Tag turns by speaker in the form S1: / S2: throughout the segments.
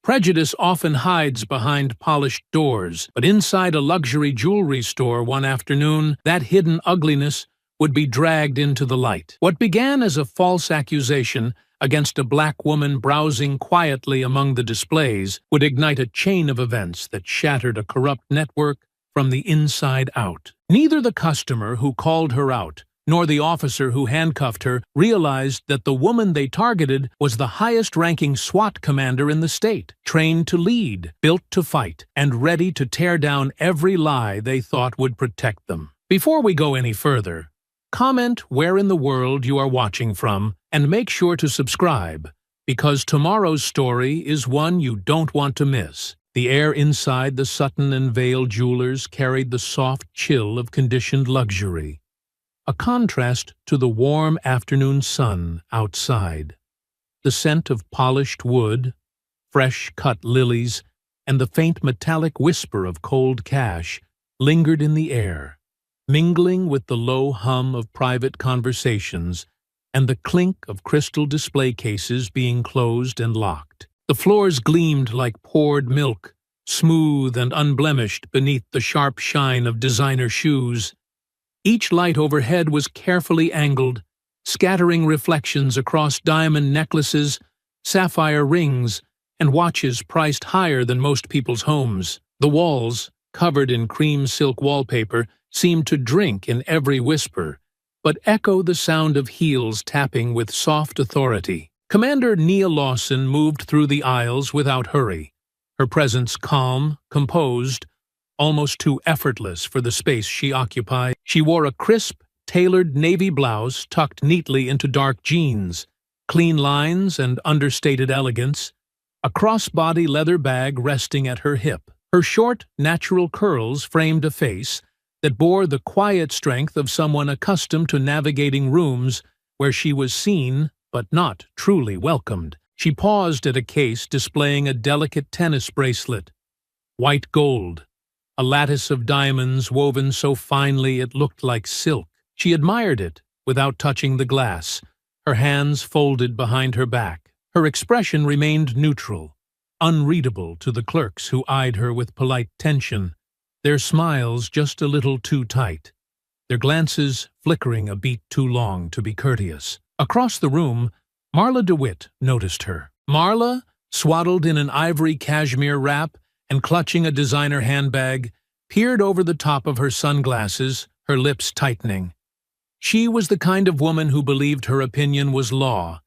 S1: Prejudice often hides behind polished doors, but inside a luxury jewelry store one afternoon, that hidden ugliness would be dragged into the light. What began as a false accusation against a black woman browsing quietly among the displays would ignite a chain of events that shattered a corrupt network from the inside out. Neither the customer who called her out nor the officer who handcuffed her realized that the woman they targeted was the highest-ranking SWAT commander in the state, trained to lead, built to fight, and ready to tear down every lie they thought would protect them. Before we go any further, comment where in the world you are watching from, and make sure to subscribe, because tomorrow's story is one you don't want to miss. The air inside the Sutton and Vale jewelers carried the soft chill of conditioned luxury, a contrast to the warm afternoon sun outside. The scent of polished wood, fresh-cut lilies, and the faint metallic whisper of cold cash lingered in the air, mingling with the low hum of private conversations and the clink of crystal display cases being closed and locked. The floors gleamed like poured milk, smooth and unblemished beneath the sharp shine of designer shoes. Each light overhead was carefully angled, scattering reflections across diamond necklaces, sapphire rings, and watches priced higher than most people's homes. The walls, covered in cream silk wallpaper, seemed to drink in every whisper, but echo the sound of heels tapping with soft authority. Commander Nia Lawson moved through the aisles without hurry, her presence calm, composed, almost too effortless for the space she occupied. She wore a crisp, tailored navy blouse tucked neatly into dark jeans, clean lines and understated elegance, a crossbody leather bag resting at her hip. Her short, natural curls framed a face that bore the quiet strength of someone accustomed to navigating rooms where she was seen but not truly welcomed. She paused at a case displaying a delicate tennis bracelet, white gold, a lattice of diamonds woven so finely it looked like silk. She admired it without touching the glass, her hands folded behind her back. Her expression remained neutral, unreadable to the clerks who eyed her with polite tension, their smiles just a little too tight, their glances flickering a beat too long to be courteous. Across the room, Marla DeWitt noticed her. Marla, swaddled in an ivory cashmere wrap and clutching a designer handbag, peered over the top of her sunglasses, her lips tightening. She was the kind of woman who believed her opinion was law,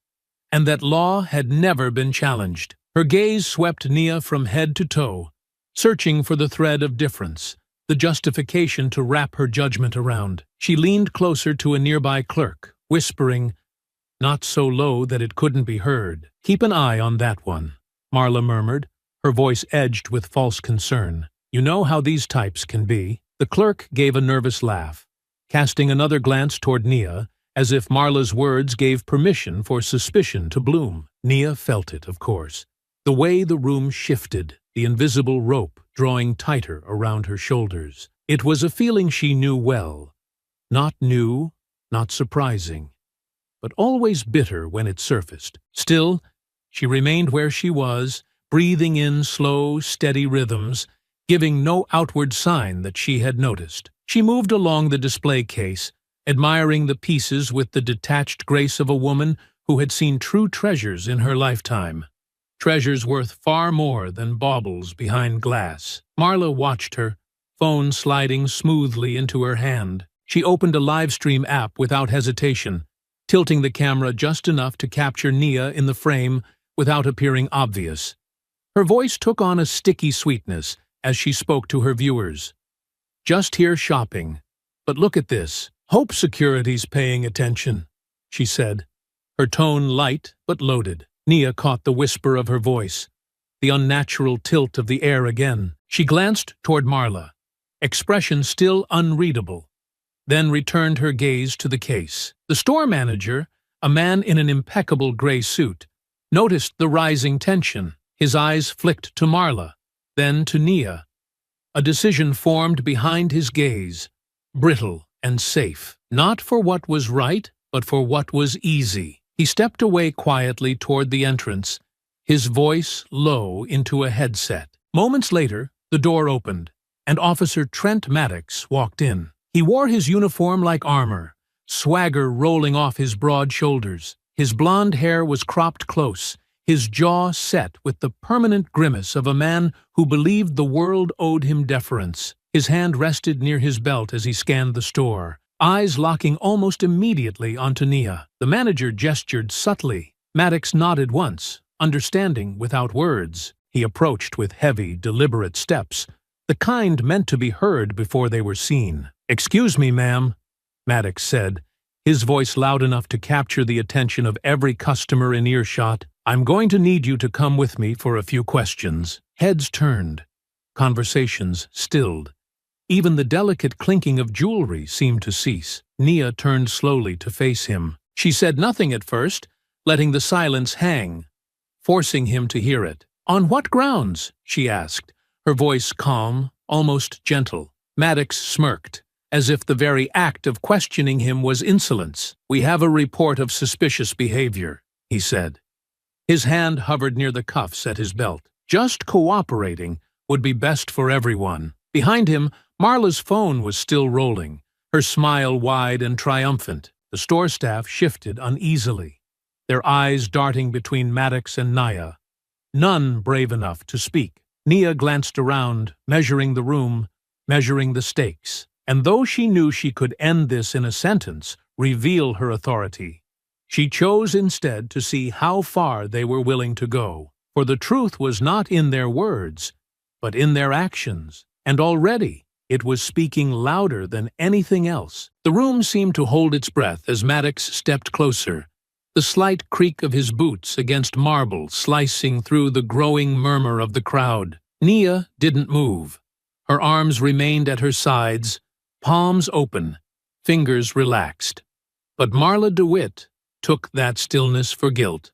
S1: and that law had never been challenged. Her gaze swept Nia from head to toe, searching for the thread of difference, the justification to wrap her judgment around. She leaned closer to a nearby clerk, whispering, not so low that it couldn't be heard. "Keep an eye on that one," Marla murmured, her voice edged with false concern. "You know how these types can be." The clerk gave a nervous laugh, casting another glance toward Nia, as if Marla's words gave permission for suspicion to bloom. Nia felt it, of course. The way the room shifted, the invisible rope drawing tighter around her shoulders. It was a feeling she knew well. Not new, not surprising, but always bitter when it surfaced. Still, she remained where she was, breathing in slow, steady rhythms, giving no outward sign that she had noticed. She moved along the display case, admiring the pieces with the detached grace of a woman who had seen true treasures in her lifetime. Treasures worth far more than baubles behind glass. Marla watched her, phone sliding smoothly into her hand. She opened a live-stream app without hesitation, tilting the camera just enough to capture Nia in the frame without appearing obvious. Her voice took on a sticky sweetness as she spoke to her viewers. "Just here shopping, but look at this. Hope Security's paying attention," she said, her tone light but loaded. Nia caught the whisper of her voice, the unnatural tilt of the air again. She glanced toward Marla, expression still unreadable, then returned her gaze to the case. The store manager, a man in an impeccable gray suit, noticed the rising tension. His eyes flicked to Marla, then to Nia. A decision formed behind his gaze, brittle and safe, not for what was right, but for what was easy. He stepped away quietly toward the entrance, his voice low into a headset. Moments later, the door opened, and Officer Trent Maddox walked in. He wore his uniform like armor, swagger rolling off his broad shoulders. His blonde hair was cropped close, his jaw set with the permanent grimace of a man who believed the world owed him deference. His hand rested near his belt as he scanned the store, eyes locking almost immediately onto Nia. The manager gestured subtly. Maddox nodded once, understanding without words. He approached with heavy, deliberate steps, the kind meant to be heard before they were seen. "Excuse me, ma'am," Maddox said, his voice loud enough to capture the attention of every customer in earshot. "I'm going to need you to come with me for a few questions." Heads turned. Conversations stilled. Even the delicate clinking of jewelry seemed to cease. Nia turned slowly to face him. She said nothing at first, letting the silence hang, forcing him to hear it. "On what grounds?" she asked, her voice calm, almost gentle. Maddox smirked, as if the very act of questioning him was insolence. "We have a report of suspicious behavior," he said. His hand hovered near the cuffs at his belt. Just cooperating would be best for everyone. Behind him, Marla's phone was still rolling, her smile wide and triumphant. The store staff shifted uneasily, their eyes darting between Maddox and Nia, none brave enough to speak. Nia glanced around, measuring the room, measuring the stakes. And though she knew she could end this in a sentence, reveal her authority, she chose instead to see how far they were willing to go. For the truth was not in their words, but in their actions, and already it was speaking louder than anything else. The room seemed to hold its breath as Maddox stepped closer, the slight creak of his boots against marble slicing through the growing murmur of the crowd. Nia didn't move. Her arms remained at her sides, palms open, fingers relaxed. But Marla DeWitt took that stillness for guilt,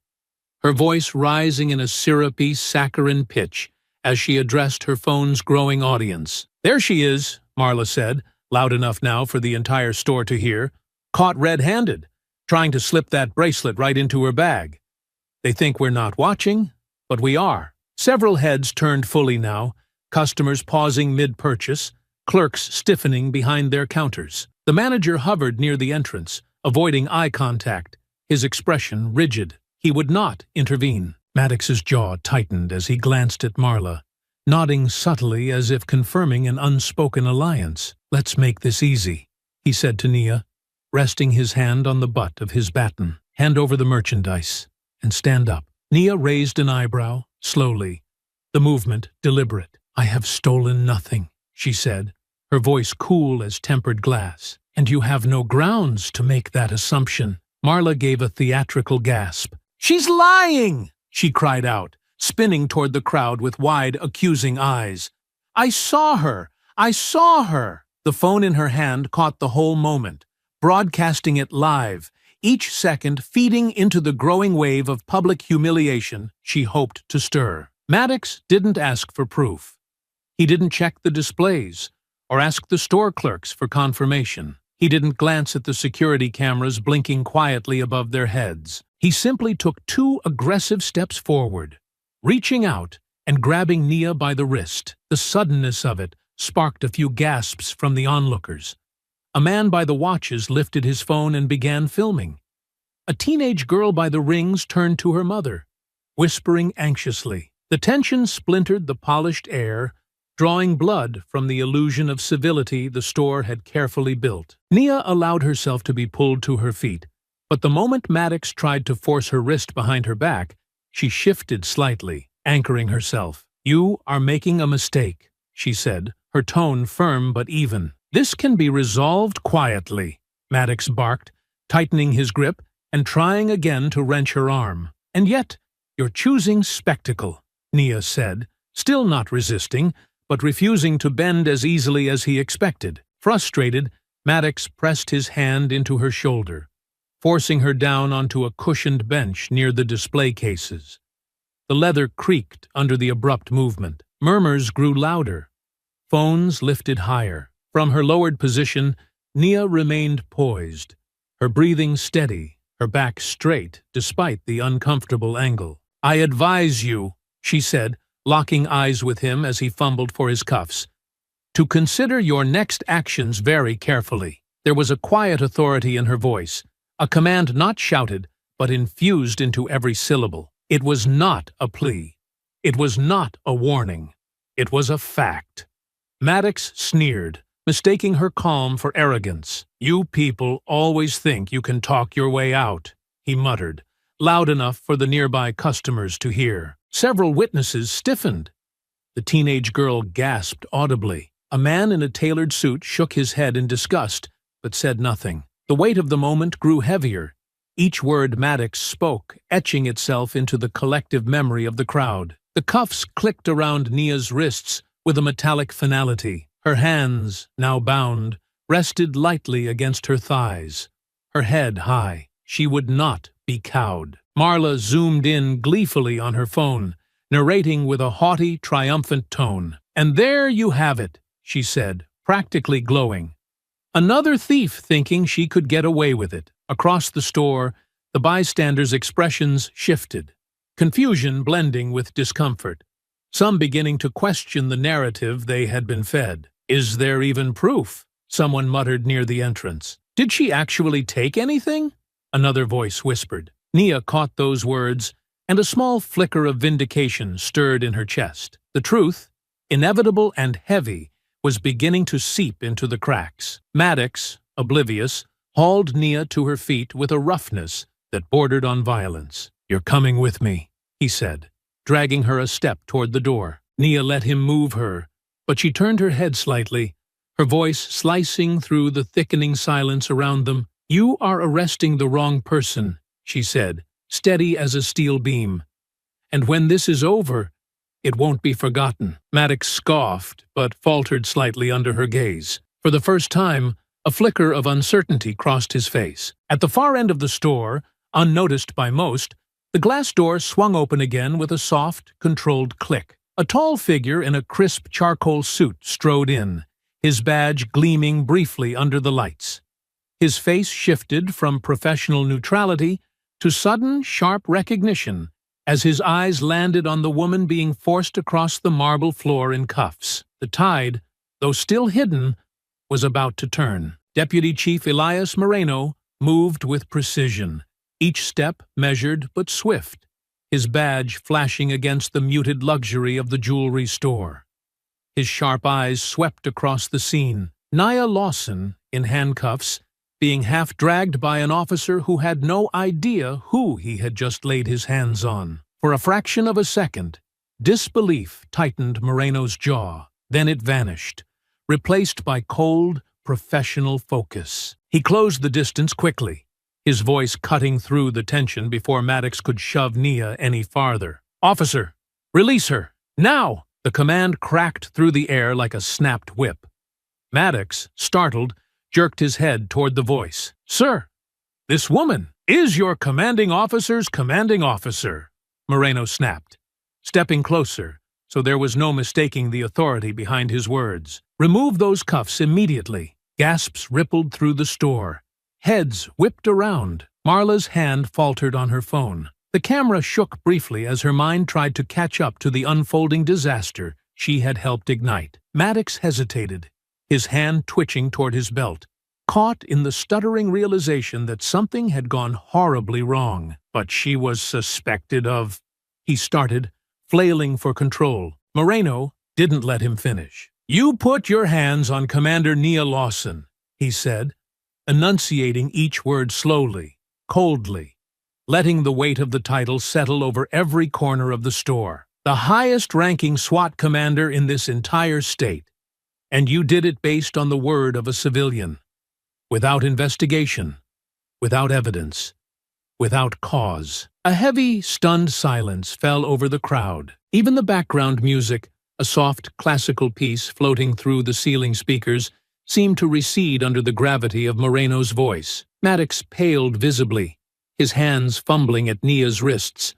S1: her voice rising in a syrupy, saccharine pitch as she addressed her phone's growing audience. "There she is," Marla said, loud enough now for the entire store to hear. "Caught red-handed, trying to slip that bracelet right into her bag. They think we're not watching, but we are." Several heads turned fully now, customers pausing mid-purchase, clerks stiffening behind their counters. The manager hovered near the entrance, avoiding eye contact, his expression rigid. He would not intervene. Maddox's jaw tightened as he glanced at Marla, nodding subtly as if confirming an unspoken alliance. "Let's make this easy," he said to Nia, resting his hand on the butt of his baton. "Hand over the merchandise and stand up." Nia raised an eyebrow, slowly, the movement deliberate. "I have stolen nothing," she said, her voice cool as tempered glass. "And you have no grounds to make that assumption." Marla gave a theatrical gasp. "She's lying!" she cried out, spinning toward the crowd with wide, accusing eyes. "I saw her! I saw her!" The phone in her hand caught the whole moment, broadcasting it live, each second feeding into the growing wave of public humiliation she hoped to stir. Maddox didn't ask for proof. He didn't check the displays or ask the store clerks for confirmation. He didn't glance at the security cameras blinking quietly above their heads. He simply took 2 aggressive steps forward, reaching out and grabbing Nia by the wrist. The suddenness of it sparked a few gasps from the onlookers. A man by the watches lifted his phone and began filming. A teenage girl by the rings turned to her mother, whispering anxiously. The tension splintered the polished air, drawing blood from the illusion of civility the store had carefully built. Nia allowed herself to be pulled to her feet, but the moment Maddox tried to force her wrist behind her back, she shifted slightly, anchoring herself. "You are making a mistake," she said, her tone firm but even. "This can be resolved quietly," Maddox barked, tightening his grip and trying again to wrench her arm. "And yet, you're choosing spectacle," Nia said, still not resisting, but refusing to bend as easily as he expected. Frustrated, Maddox pressed his hand into her shoulder, forcing her down onto a cushioned bench near the display cases. The leather creaked under the abrupt movement. Murmurs grew louder. Phones lifted higher. From her lowered position, Nia remained poised, her breathing steady, her back straight despite the uncomfortable angle. "I advise you," she said, locking eyes with him as he fumbled for his cuffs, "to consider your next actions very carefully." There was a quiet authority in her voice, a command not shouted, but infused into every syllable. It was not a plea. It was not a warning. It was a fact. Maddox sneered, mistaking her calm for arrogance. "You people always think you can talk your way out," he muttered, loud enough for the nearby customers to hear. Several witnesses stiffened. The teenage girl gasped audibly. A man in a tailored suit shook his head in disgust, but said nothing. The weight of the moment grew heavier, each word Maddox spoke etching itself into the collective memory of the crowd. The cuffs clicked around Nia's wrists with a metallic finality. Her hands, now bound, rested lightly against her thighs, her head high. She would not be cowed. Marla zoomed in gleefully on her phone, narrating with a haughty, triumphant tone. "And there you have it," she said, practically glowing. "Another thief thinking she could get away with it." Across the store, the bystanders' expressions shifted, confusion blending with discomfort, some beginning to question the narrative they had been fed. "Is there even proof?" someone muttered near the entrance. "Did she actually take anything?" another voice whispered. Nia caught those words, and a small flicker of vindication stirred in her chest. The truth, inevitable and heavy, was beginning to seep into the cracks. Maddox, oblivious, hauled Nia to her feet with a roughness that bordered on violence. "You're coming with me," he said, dragging her a step toward the door. Nia let him move her, but she turned her head slightly, her voice slicing through the thickening silence around them. "You are arresting the wrong person," she said, steady as a steel beam. "And when this is over, it won't be forgotten." Maddox scoffed, but faltered slightly under her gaze. For the first time, a flicker of uncertainty crossed his face. At the far end of the store, unnoticed by most, the glass door swung open again with a soft, controlled click. A tall figure in a crisp charcoal suit strode in, his badge gleaming briefly under the lights. His face shifted from professional neutrality to sudden, sharp recognition as his eyes landed on the woman being forced across the marble floor in cuffs. The tide, though still hidden, was about to turn. Deputy Chief Elias Moreno moved with precision, each step measured but swift, his badge flashing against the muted luxury of the jewelry store. His sharp eyes swept across the scene. Nia Lawson, in handcuffs, being half-dragged by an officer who had no idea who he had just laid his hands on. For a fraction of a second, disbelief tightened Moreno's jaw. Then it vanished, replaced by cold, professional focus. He closed the distance quickly, his voice cutting through the tension before Maddox could shove Nia any farther. "Officer, release her! Now!" The command cracked through the air like a snapped whip. Maddox, startled, jerked his head toward the voice. "Sir, this woman is your commanding officer's commanding officer," Moreno snapped, stepping closer, so there was no mistaking the authority behind his words. "Remove those cuffs immediately." Gasps rippled through the store. Heads whipped around. Marla's hand faltered on her phone. The camera shook briefly as her mind tried to catch up to the unfolding disaster she had helped ignite. Maddox hesitated, his hand twitching toward his belt, caught in the stuttering realization that something had gone horribly wrong. But she was suspected of... He started, flailing for control. Moreno didn't let him finish. "You put your hands on Commander Nia Lawson," he said, enunciating each word slowly, coldly, letting the weight of the title settle over every corner of the store. "The highest-ranking SWAT commander in this entire state. And you did it based on the word of a civilian. Without investigation, without evidence, without cause." A heavy, stunned silence fell over the crowd. Even the background music, a soft classical piece floating through the ceiling speakers, seemed to recede under the gravity of Moreno's voice. Maddox paled visibly, his hands fumbling at Nia's wrists.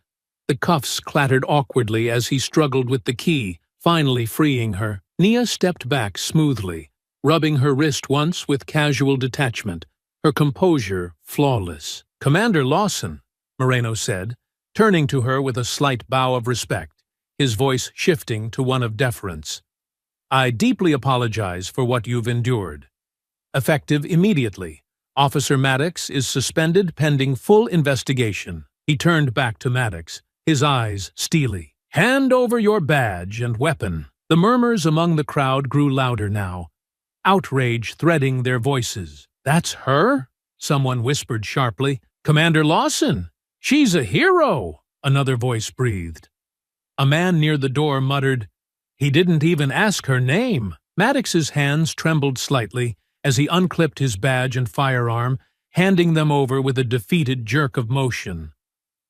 S1: The cuffs clattered awkwardly as he struggled with the key, finally freeing her. Nia stepped back smoothly, rubbing her wrist once with casual detachment, her composure flawless. "Commander Lawson," Moreno said, turning to her with a slight bow of respect, his voice shifting to one of deference. "I deeply apologize for what you've endured. Effective immediately. Officer Maddox is suspended pending full investigation." He turned back to Maddox, his eyes steely. "Hand over your badge and weapon." The murmurs among the crowd grew louder now, outrage threading their voices. "That's her?" someone whispered sharply. "Commander Lawson! She's a hero!" another voice breathed. A man near the door muttered, "He didn't even ask her name." Maddox's hands trembled slightly as he unclipped his badge and firearm, handing them over with a defeated jerk of motion.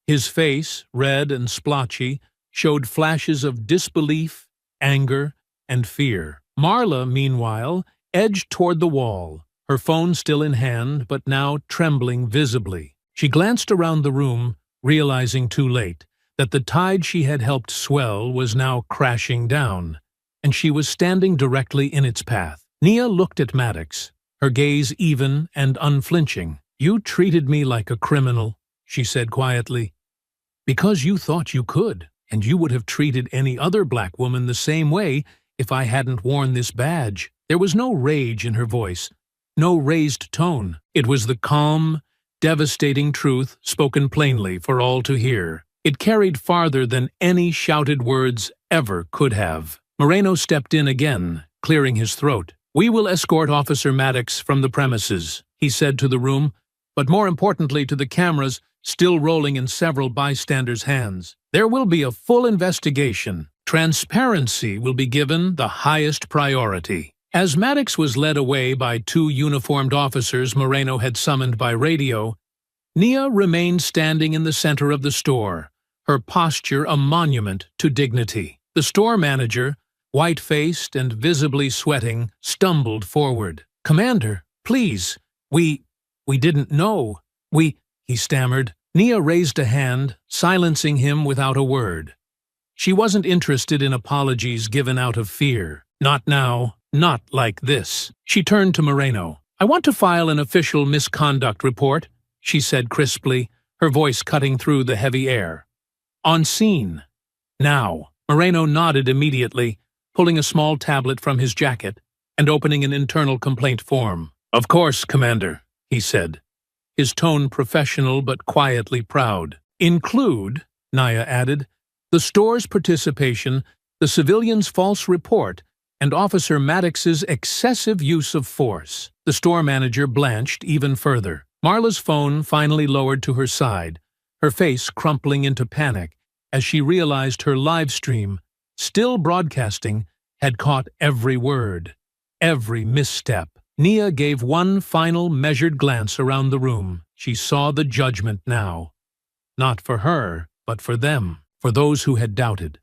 S1: His face, red and splotchy, showed flashes of disbelief, anger, and fear. Marla, meanwhile, edged toward the wall, her phone still in hand but now trembling visibly. She glanced around the room, realizing too late that the tide she had helped swell was now crashing down, and she was standing directly in its path. Nia looked at Maddox, her gaze even and unflinching. "You treated me like a criminal," she said quietly, "because you thought you could, and you would have treated any other black woman the same way if I hadn't worn this badge." There was no rage in her voice, no raised tone. It was the calm, devastating truth spoken plainly for all to hear. It carried farther than any shouted words ever could have. Moreno stepped in again, clearing his throat. "We will escort Officer Maddox from the premises," he said to the room, but more importantly to the cameras still rolling in several bystanders' hands. "There will be a full investigation. Transparency will be given the highest priority." As Maddox was led away by two uniformed officers Moreno had summoned by radio, Nia remained standing in the center of the store, her posture a monument to dignity. The store manager, white-faced and visibly sweating, stumbled forward. "Commander, please, we didn't know. He stammered. Nia raised a hand, silencing him without a word. She wasn't interested in apologies given out of fear. Not now, not like this. She turned to Moreno. "I want to file an official misconduct report," she said crisply, her voice cutting through the heavy air. "On scene. Now." Moreno nodded immediately, pulling a small tablet from his jacket and opening an internal complaint form. "Of course, Commander," he said, his tone professional but quietly proud. "Include," Nia added, "the store's participation, the civilian's false report, and Officer Maddox's excessive use of force." The store manager blanched even further. Marla's phone finally lowered to her side, her face crumpling into panic as she realized her live stream, still broadcasting, had caught every word, every misstep. Nia gave one final measured glance around the room. She saw the judgment now. Not for her, but for them, for those who had doubted,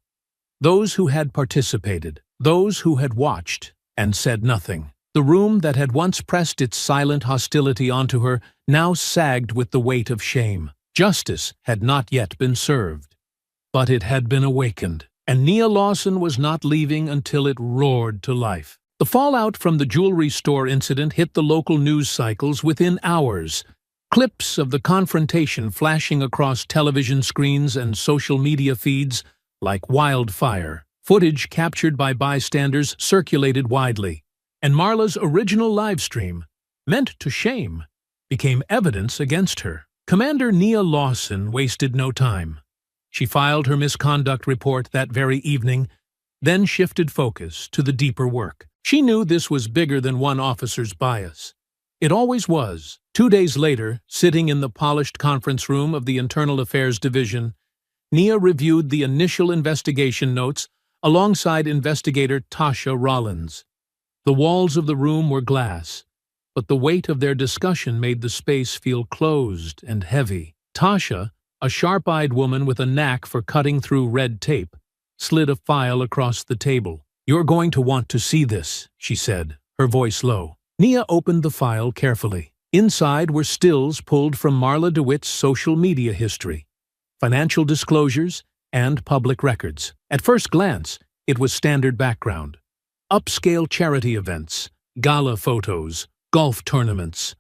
S1: those who had participated, those who had watched and said nothing. The room that had once pressed its silent hostility onto her now sagged with the weight of shame. Justice had not yet been served, but it had been awakened, and Nia Lawson was not leaving until it roared to life. The fallout from the jewelry store incident hit the local news cycles within hours, clips of the confrontation flashing across television screens and social media feeds like wildfire. Footage captured by bystanders circulated widely, and Marla's original livestream, meant to shame, became evidence against her. Commander Nia Lawson wasted no time. She filed her misconduct report that very evening, then shifted focus to the deeper work. She knew this was bigger than one officer's bias. It always was. 2 days later, sitting in the polished conference room of the Internal Affairs Division, Nia reviewed the initial investigation notes alongside investigator Tasha Rollins. The walls of the room were glass, but the weight of their discussion made the space feel closed and heavy. Tasha, a sharp-eyed woman with a knack for cutting through red tape, slid a file across the table. "You're going to want to see this," she said, her voice low. Nia opened the file carefully. Inside were stills pulled from Marla DeWitt's social media history, financial disclosures, and public records. At first glance, it was standard background. Upscale charity events, gala photos, golf tournaments.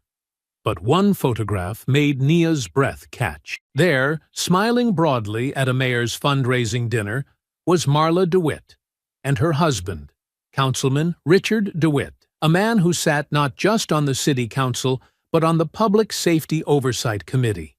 S1: But one photograph made Nia's breath catch. There, smiling broadly at a mayor's fundraising dinner, was Marla DeWitt and her husband, Councilman Richard DeWitt, a man who sat not just on the city council but on the Public Safety Oversight Committee,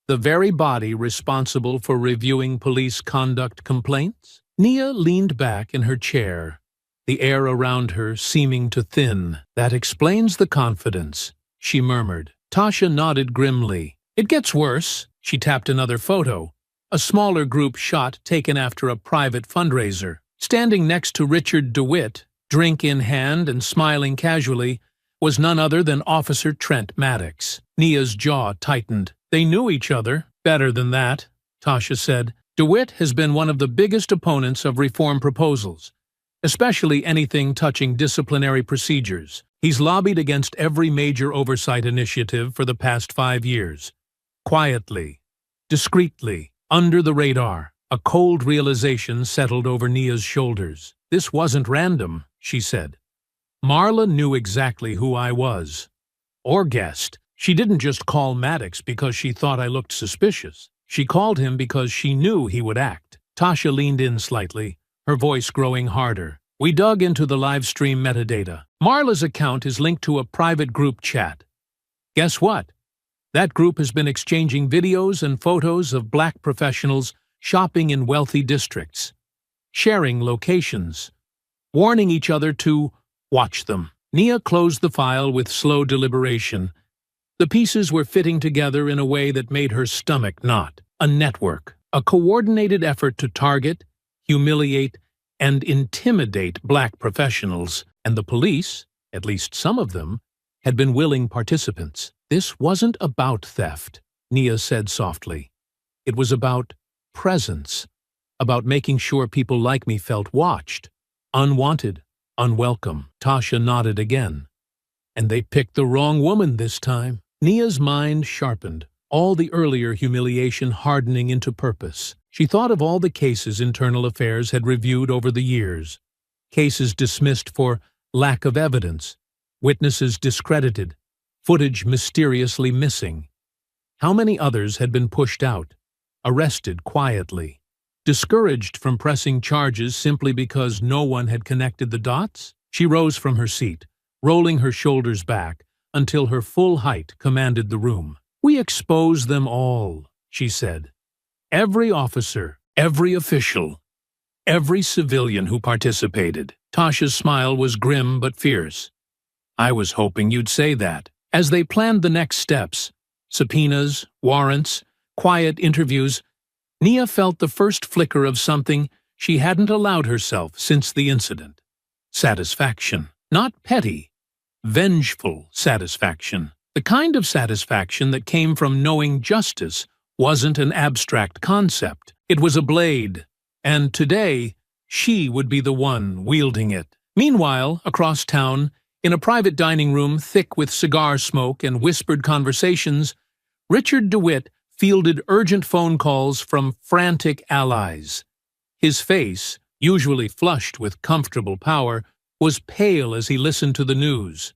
S1: the very body responsible for reviewing police conduct complaints. Nia leaned back in her chair, the air around her seeming to thin. "That explains the confidence," she murmured. Tasha nodded grimly. "It gets worse." She tapped another photo, a smaller group shot taken after a private fundraiser. Standing next to Richard DeWitt, drink in hand and smiling casually, was none other than Officer Trent Maddox. Nia's jaw tightened. "They knew each other." "Better than that," Tasha said. "DeWitt has been one of the biggest opponents of reform proposals, especially anything touching disciplinary procedures. He's lobbied against every major oversight initiative for the past 5 years. Quietly, discreetly, under the radar." A cold realization settled over Nia's shoulders. "This wasn't random," she said. "Marla knew exactly who I was. Or guessed. She didn't just call Maddox because she thought I looked suspicious. She called him because she knew he would act." Tasha leaned in slightly, her voice growing harder. "We dug into the live stream metadata. Marla's account is linked to a private group chat. Guess what? That group has been exchanging videos and photos of black professionals shopping in wealthy districts, sharing locations, warning each other to watch them." Nia closed the file with slow deliberation. The pieces were fitting together in a way that made her stomach knot. A network, a coordinated effort to target, humiliate, and intimidate black professionals, and the police, at least some of them, had been willing participants. "This wasn't about theft," Nia said softly. "It was about presence, about making sure people like me felt watched, unwanted, unwelcome." Tasha nodded again. "And they picked the wrong woman this time." Nia's mind sharpened, all the earlier humiliation hardening into purpose. She thought of all the cases Internal Affairs had reviewed over the years, cases dismissed for lack of evidence, witnesses discredited, footage mysteriously missing. How many others had been pushed out, arrested quietly, discouraged from pressing charges simply because no one had connected the dots? She rose from her seat, rolling her shoulders back until her full height commanded the room. "We expose them all," she said. "Every officer, every official, every civilian who participated." Tasha's smile was grim but fierce. "I was hoping you'd say that." As they planned the next steps, subpoenas, warrants, quiet interviews, Nia felt the first flicker of something she hadn't allowed herself since the incident. Satisfaction. Not petty, vengeful satisfaction. The kind of satisfaction that came from knowing justice wasn't an abstract concept. It was a blade, and today she would be the one wielding it. Meanwhile, across town, in a private dining room thick with cigar smoke and whispered conversations, Richard DeWitt fielded urgent phone calls from frantic allies. His face, usually flushed with comfortable power, was pale as he listened to the news.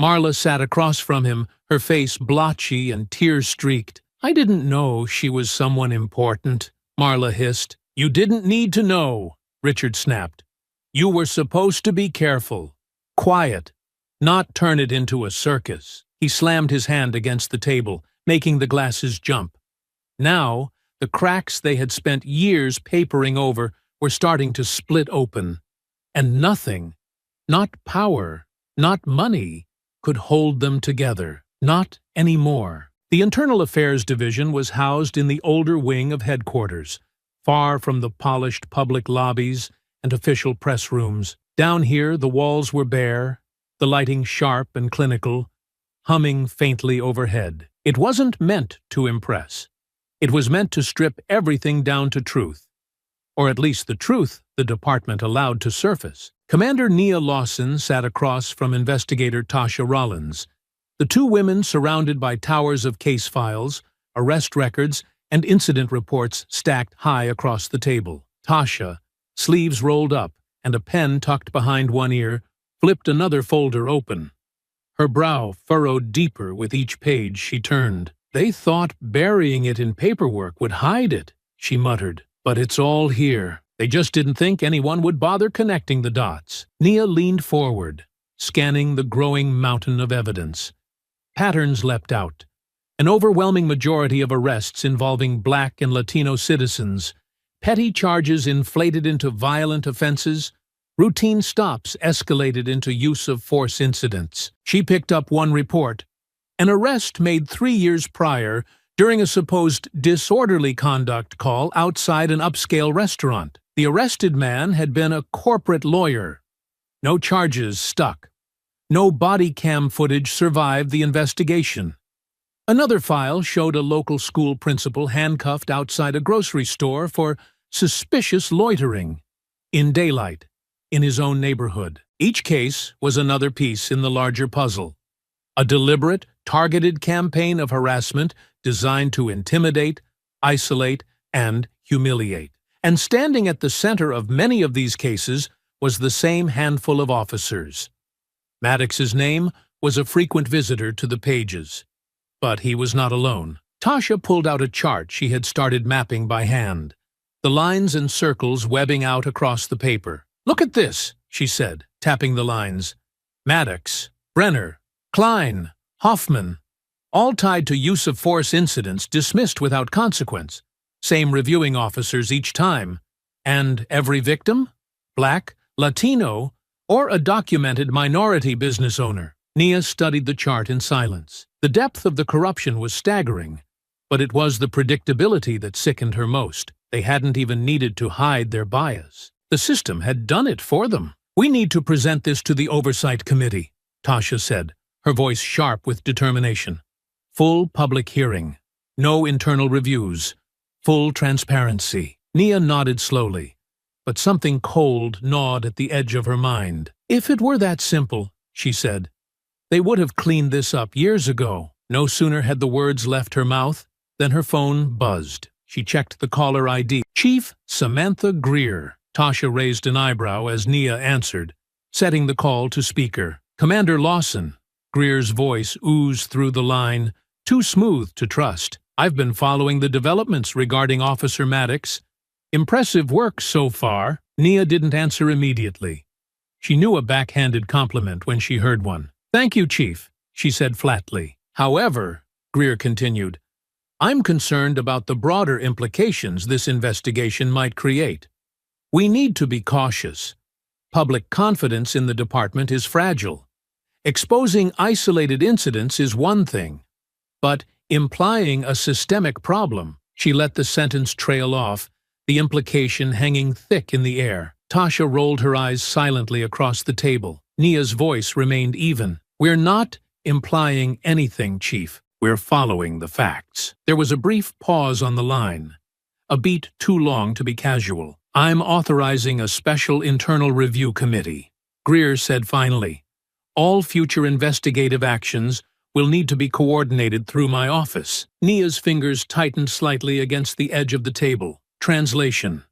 S1: Marla sat across from him, her face blotchy and tear-streaked. "I didn't know she was someone important," Marla hissed. "You didn't need to know," Richard snapped. "You were supposed to be careful, quiet, not turn it into a circus." He slammed his hand against the table, making the glasses jump. Now, the cracks they had spent years papering over were starting to split open, and nothing, not power, not money, could hold them together. Not anymore. The Internal Affairs Division was housed in the older wing of headquarters, far from the polished public lobbies and official press rooms. Down here, the walls were bare, the lighting sharp and clinical, humming faintly overhead. It wasn't meant to impress. It was meant to strip everything down to truth, or at least the truth the department allowed to surface. Commander Nia Lawson sat across from Investigator Tasha Rollins, the two women surrounded by towers of case files, arrest records, and incident reports stacked high across the table. Tasha, sleeves rolled up and a pen tucked behind one ear, flipped another folder open. Her brow furrowed deeper with each page she turned. "They thought burying it in paperwork would hide it," she muttered. "But it's all here. They just didn't think anyone would bother connecting the dots." Nia leaned forward, scanning the growing mountain of evidence. Patterns leapt out. An overwhelming majority of arrests involving Black and Latino citizens, petty charges inflated into violent offenses, routine stops escalated into use-of-force incidents. She picked up one report, an arrest made 3 years prior during a supposed disorderly conduct call outside an upscale restaurant. The arrested man had been a corporate lawyer. No charges stuck. No body cam footage survived the investigation. Another file showed a local school principal handcuffed outside a grocery store for suspicious loitering in daylight in his own neighborhood. Each case was another piece in the larger puzzle. A deliberate, targeted campaign of harassment designed to intimidate, isolate, and humiliate. And standing at the center of many of these cases was the same handful of officers. Maddox's name was a frequent visitor to the pages. But he was not alone. Tasha pulled out a chart she had started mapping by hand, the lines and circles webbing out across the paper. "Look at this," she said, tapping the lines. "Maddox, Brenner, Klein, Hoffman, all tied to use-of-force incidents dismissed without consequence. Same reviewing officers each time. And every victim? Black, Latino, or a documented minority business owner." Nia studied the chart in silence. The depth of the corruption was staggering, but it was the predictability that sickened her most. They hadn't even needed to hide their bias. The system had done it for them. "We need to present this to the Oversight Committee," Tasha said, her voice sharp with determination. "Full public hearing. No internal reviews. Full transparency." Nia nodded slowly, but something cold gnawed at the edge of her mind. "If it were that simple," she said, "they would have cleaned this up years ago." No sooner had the words left her mouth than her phone buzzed. She checked the caller ID. "Chief Samantha Greer." Tasha raised an eyebrow as Nia answered, setting the call to speaker. "Commander Lawson." Greer's voice oozed through the line, too smooth to trust. "I've been following the developments regarding Officer Maddox. Impressive work so far." Nia didn't answer immediately. She knew a backhanded compliment when she heard one. "Thank you, Chief," she said flatly. "However," Greer continued, "I'm concerned about the broader implications this investigation might create. We need to be cautious. Public confidence in the department is fragile. Exposing isolated incidents is one thing, but implying a systemic problem." She let the sentence trail off, the implication hanging thick in the air. Tasha rolled her eyes silently across the table. Nia's voice remained even. "We're not implying anything, Chief. We're following the facts." There was a brief pause on the line, a beat too long to be casual. "I'm authorizing a special internal review committee," Greer said finally. "All future investigative actions will need to be coordinated through my office." Nia's fingers tightened slightly against the edge of the table. Translation.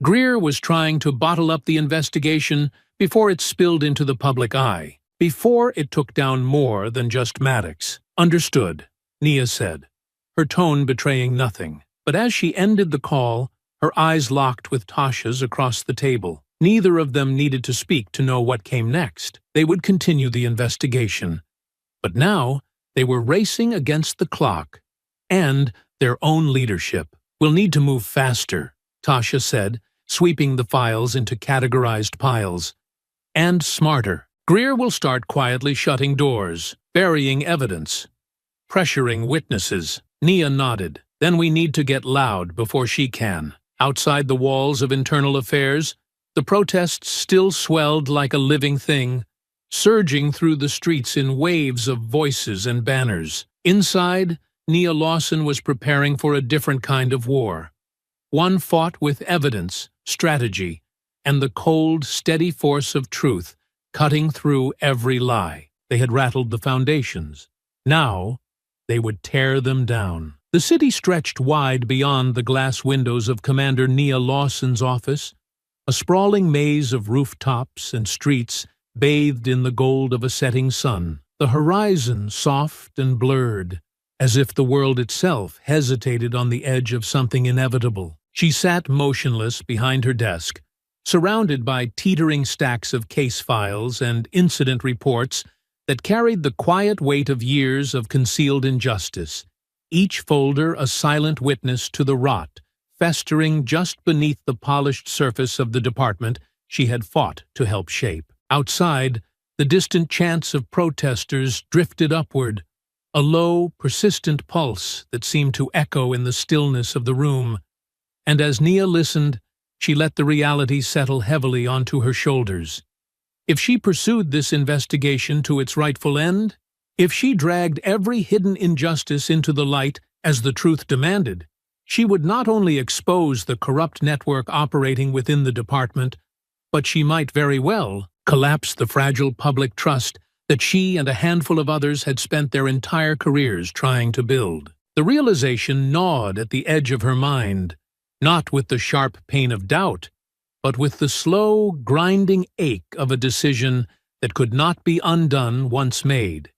S1: Greer was trying to bottle up the investigation before it spilled into the public eye, before it took down more than just Maddox. "Understood," Nia said, her tone betraying nothing. But as she ended the call, her eyes locked with Tasha's across the table. Neither of them needed to speak to know what came next. They would continue the investigation. But now they were racing against the clock and their own leadership. "We'll need to move faster," Tasha said, sweeping the files into categorized piles. "And smarter. Greer will start quietly shutting doors, burying evidence, pressuring witnesses." Nia nodded. "Then we need to get loud before she can." Outside the walls of internal affairs, the protests still swelled like a living thing, surging through the streets in waves of voices and banners. Inside, Nia Lawson was preparing for a different kind of war. One fought with evidence, strategy, and the cold, steady force of truth, cutting through every lie. They had rattled the foundations. Now, they would tear them down. The city stretched wide beyond the glass windows of Commander Nia Lawson's office, a sprawling maze of rooftops and streets bathed in the gold of a setting sun. the horizon soft and blurred, as if the world itself hesitated on the edge of something inevitable. She sat motionless behind her desk, surrounded by teetering stacks of case files and incident reports that carried the quiet weight of years of concealed injustice, each folder a silent witness to the rot festering just beneath the polished surface of the department she had fought to help shape. Outside, the distant chants of protesters drifted upward, a low, persistent pulse that seemed to echo in the stillness of the room. And as Nia listened, she let the reality settle heavily onto her shoulders. If she pursued this investigation to its rightful end, if she dragged every hidden injustice into the light as the truth demanded, she would not only expose the corrupt network operating within the department, but she might very well collapse the fragile public trust that she and a handful of others had spent their entire careers trying to build. The realization gnawed at the edge of her mind, not with the sharp pain of doubt, but with the slow, grinding ache of a decision that could not be undone once made.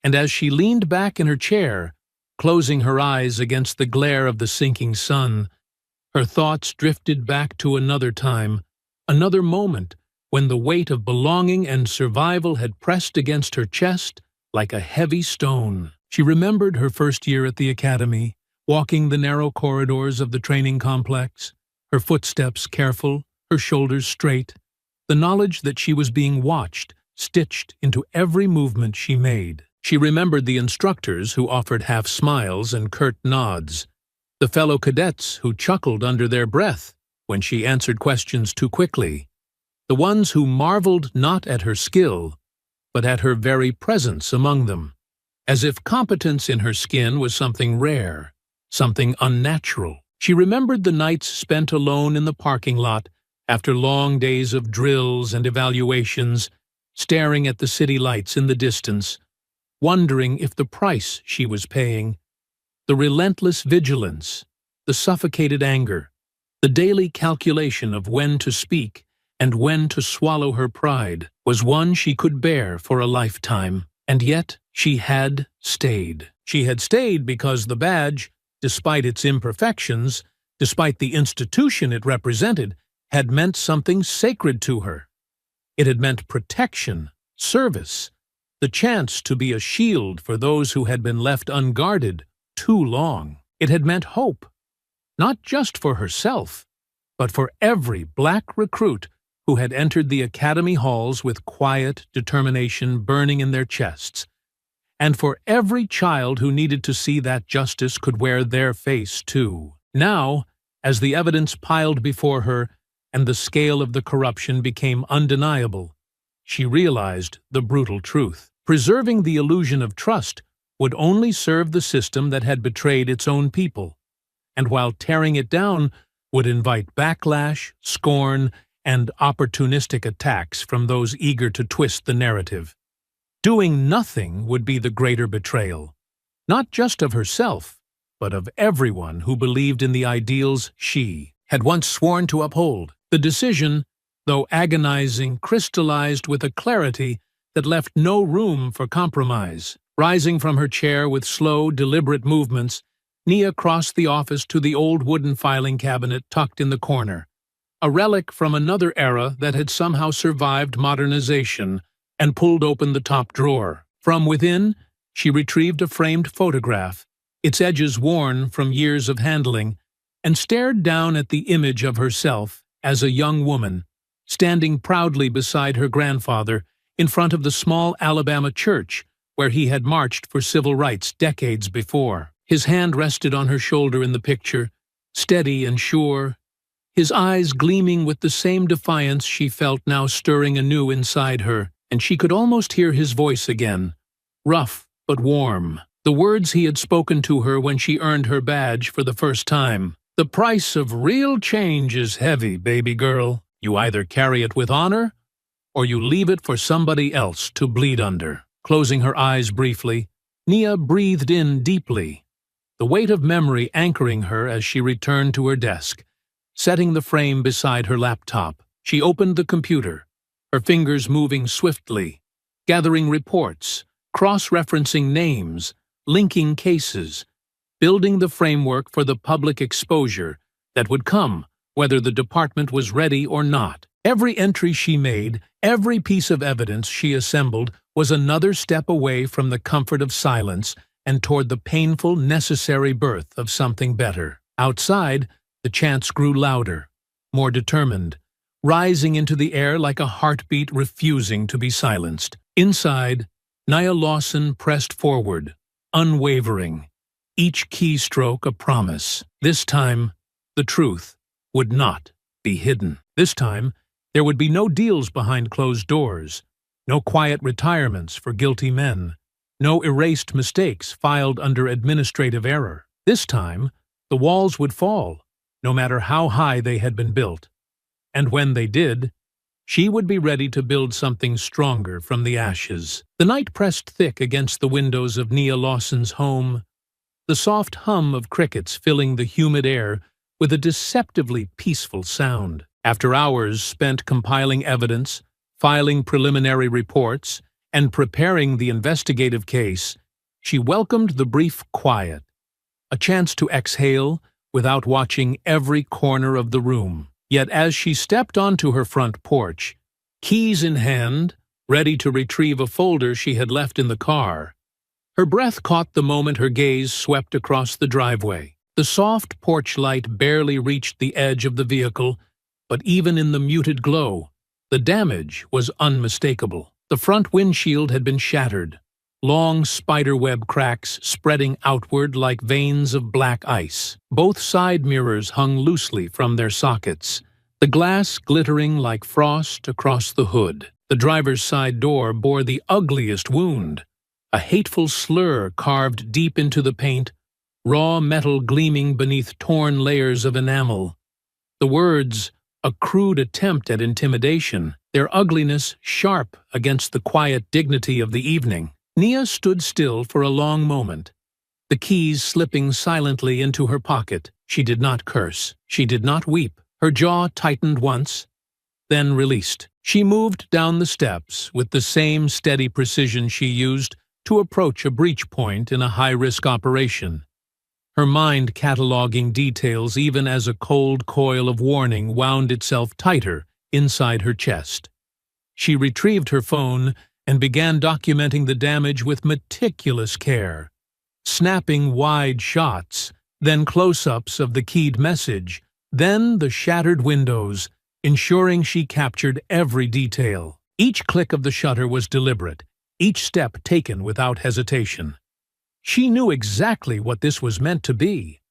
S1: And as she leaned back in her chair, closing her eyes against the glare of the sinking sun, her thoughts drifted back to another time, another moment when the weight of belonging and survival had pressed against her chest like a heavy stone. She remembered her first year at the academy, walking the narrow corridors of the training complex, her footsteps careful, her shoulders straight, the knowledge that she was being watched, stitched into every movement she made. She remembered the instructors who offered half smiles and curt nods, the fellow cadets who chuckled under their breath when she answered questions too quickly, the ones who marveled not at her skill, but at her very presence among them, as if competence in her skin was something rare, something unnatural. She remembered the nights spent alone in the parking lot after long days of drills and evaluations, staring at the city lights in the distance, wondering if the price she was paying, the relentless vigilance, the suffocated anger, the daily calculation of when to speak and when to swallow her pride, was one she could bear for a lifetime. And yet she had stayed. She had stayed because the badge, despite its imperfections, despite the institution it represented, had meant something sacred to her. It had meant protection, service, the chance to be a shield for those who had been left unguarded too long. It had meant hope, not just for herself, but for every black recruit who had entered the academy halls with quiet determination burning in their chests, and for every child who needed to see that justice could wear their face too. Now, as the evidence piled before her and the scale of the corruption became undeniable, she realized the brutal truth. Preserving the illusion of trust would only serve the system that had betrayed its own people, and while tearing it down would invite backlash, scorn, and opportunistic attacks from those eager to twist the narrative. Doing nothing would be the greater betrayal, not just of herself, but of everyone who believed in the ideals she had once sworn to uphold. The decision, though agonizing, crystallized with a clarity that left no room for compromise. Rising from her chair with slow, deliberate movements, Nia crossed the office to the old wooden filing cabinet tucked in the corner, a relic from another era that had somehow survived modernization, and pulled open the top drawer. From within, she retrieved a framed photograph, its edges worn from years of handling, and stared down at the image of herself as a young woman, standing proudly beside her grandfather in front of the small Alabama church where he had marched for civil rights decades before. His hand rested on her shoulder in the picture, steady and sure, his eyes gleaming with the same defiance she felt now stirring anew inside her, and she could almost hear his voice again, rough but warm, the words he had spoken to her when she earned her badge for the first time. "The price of real change is heavy, baby girl. You either carry it with honor, or you leave it for somebody else to bleed under." Closing her eyes briefly, Nia breathed in deeply, the weight of memory anchoring her as she returned to her desk. Setting the frame beside her laptop, she opened the computer, her fingers moving swiftly, gathering reports, cross-referencing names, linking cases, building the framework for the public exposure that would come whether the department was ready or not. Every entry she made, every piece of evidence she assembled was another step away from the comfort of silence and toward the painful, necessary birth of something better. Outside, the chants grew louder, more determined, rising into the air like a heartbeat refusing to be silenced. Inside, Nia Lawson pressed forward, unwavering, each keystroke a promise. This time, the truth would not be hidden. This time, there would be no deals behind closed doors, no quiet retirements for guilty men, no erased mistakes filed under administrative error. This time, the walls would fall, no matter how high they had been built. And when they did, she would be ready to build something stronger from the ashes. The night pressed thick against the windows of Nia Lawson's home, the soft hum of crickets filling the humid air with a deceptively peaceful sound. After hours spent compiling evidence, filing preliminary reports, and preparing the investigative case, she welcomed the brief quiet, a chance to exhale without watching every corner of the room. Yet as she stepped onto her front porch, keys in hand, ready to retrieve a folder she had left in the car, her breath caught the moment her gaze swept across the driveway. The soft porch light barely reached the edge of the vehicle, but even in the muted glow, the damage was unmistakable. The front windshield had been shattered, long spiderweb cracks spreading outward like veins of black ice. Both side mirrors hung loosely from their sockets, the glass glittering like frost across the hood. The driver's side door bore the ugliest wound, a hateful slur carved deep into the paint, raw metal gleaming beneath torn layers of enamel. The words, a crude attempt at intimidation, their ugliness sharp against the quiet dignity of the evening. Nia stood still for a long moment, the keys slipping silently into her pocket. She did not curse. She did not weep. Her jaw tightened once, then released. She moved down the steps with the same steady precision she used to approach a breach point in a high-risk operation, her mind cataloging details even as a cold coil of warning wound itself tighter inside her chest. She retrieved her phone and began documenting the damage with meticulous care, snapping wide shots, then close-ups of the keyed message, then the shattered windows, ensuring she captured every detail. Each click of the shutter was deliberate, each step taken without hesitation. She knew exactly what this was meant to be,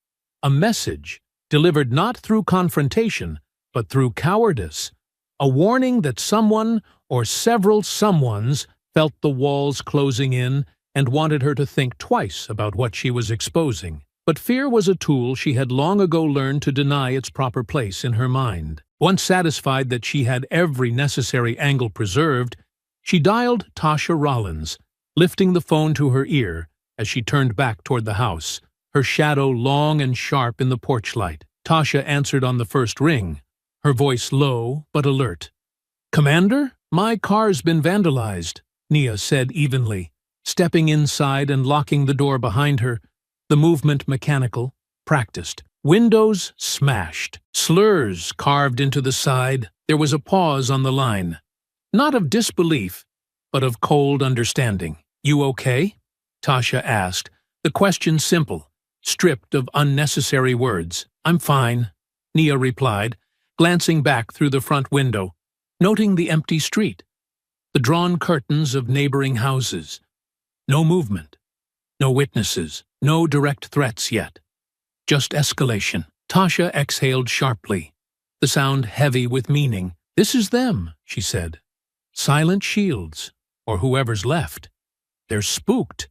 S1: a message delivered not through confrontation, but through cowardice, a warning that someone or several someones felt the walls closing in and wanted her to think twice about what she was exposing. But fear was a tool she had long ago learned to deny its proper place in her mind. Once satisfied that she had every necessary angle preserved, she dialed Tasha Rollins, lifting the phone to her ear as she turned back toward the house, her shadow long and sharp in the porch light. Tasha answered on the first ring, her voice low but alert. "Commander, my car's been vandalized," Nia said evenly, stepping inside and locking the door behind her, the movement mechanical, practiced. Windows smashed, slurs carved into the side. There was a pause on the line, not of disbelief, but of cold understanding. "You okay?" Tasha asked, the question simple, stripped of unnecessary words. "I'm fine," Nia replied, glancing back through the front window, noting the empty street, the drawn curtains of neighboring houses. No movement, no witnesses, no direct threats yet. Just escalation. Tasha exhaled sharply, the sound heavy with meaning. "This is them," she said. "Silent shields, or whoever's left. They're spooked.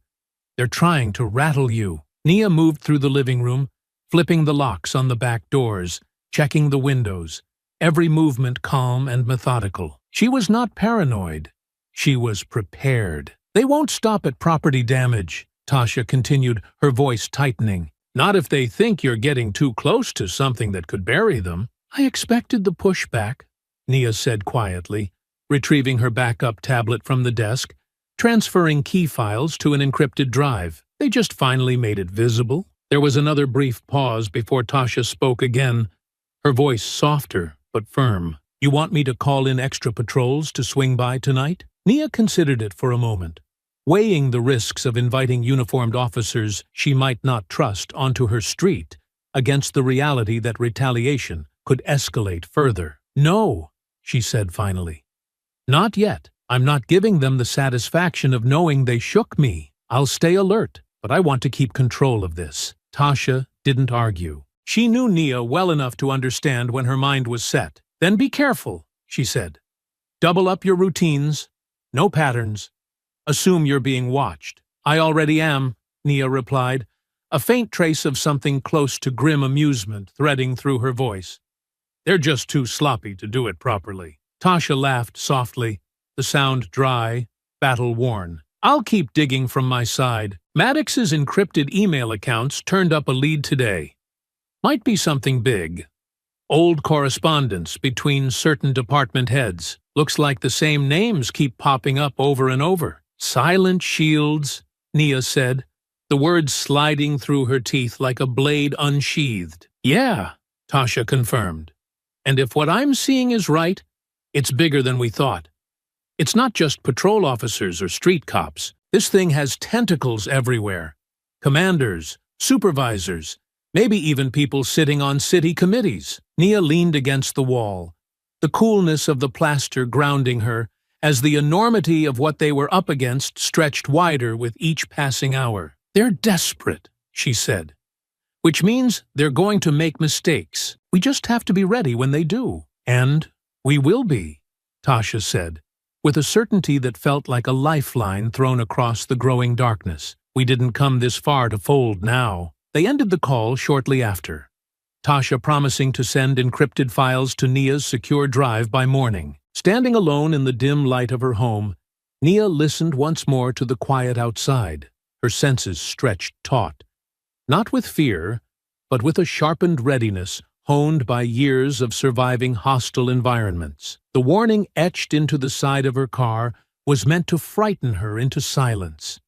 S1: They're trying to rattle you." Nia moved through the living room, flipping the locks on the back doors, checking the windows, every movement calm and methodical. She was not paranoid. She was prepared. "They won't stop at property damage," Tasha continued, her voice tightening. "Not if they think you're getting too close to something that could bury them." "I expected the pushback," Nia said quietly, retrieving her backup tablet from the desk, transferring key files to an encrypted drive. They just finally made it visible. There was another brief pause before Tasha spoke again, her voice softer but firm. "You want me to call in extra patrols to swing by tonight?" Nia considered it for a moment, weighing the risks of inviting uniformed officers she might not trust onto her street against the reality that retaliation could escalate further. "No," she said finally. "Not yet. I'm not giving them the satisfaction of knowing they shook me. I'll stay alert, but I want to keep control of this." Tasha didn't argue. She knew Nia well enough to understand when her mind was set. "Then be careful," she said. "Double up your routines. No patterns. Assume you're being watched." "I already am," Nia replied, a faint trace of something close to grim amusement threading through her voice. "They're just too sloppy to do it properly." Tasha laughed softly, the sound dry, battle-worn. "I'll keep digging from my side." Maddox's encrypted email accounts turned up a lead today. Might be something big. Old correspondence between certain department heads. Looks like the same names keep popping up over and over. "Silent Shields," Nia said, the words sliding through her teeth like a blade unsheathed. "Yeah," Tasha confirmed. "And if what I'm seeing is right, it's bigger than we thought. It's not just patrol officers or street cops. This thing has tentacles everywhere. Commanders, supervisors, maybe even people sitting on city committees." Nia leaned against the wall, the coolness of the plaster grounding her, as the enormity of what they were up against stretched wider with each passing hour. "They're desperate," she said. "Which means they're going to make mistakes. We just have to be ready when they do." "And we will be," Tasha said, with a certainty that felt like a lifeline thrown across the growing darkness. "We didn't come this far to fold now." They ended the call shortly after, Tasha promising to send encrypted files to Nia's secure drive by morning. Standing alone in the dim light of her home, Nia listened once more to the quiet outside, her senses stretched taut. Not with fear, but with a sharpened readiness honed by years of surviving hostile environments. The warning etched into the side of her car was meant to frighten her into silence.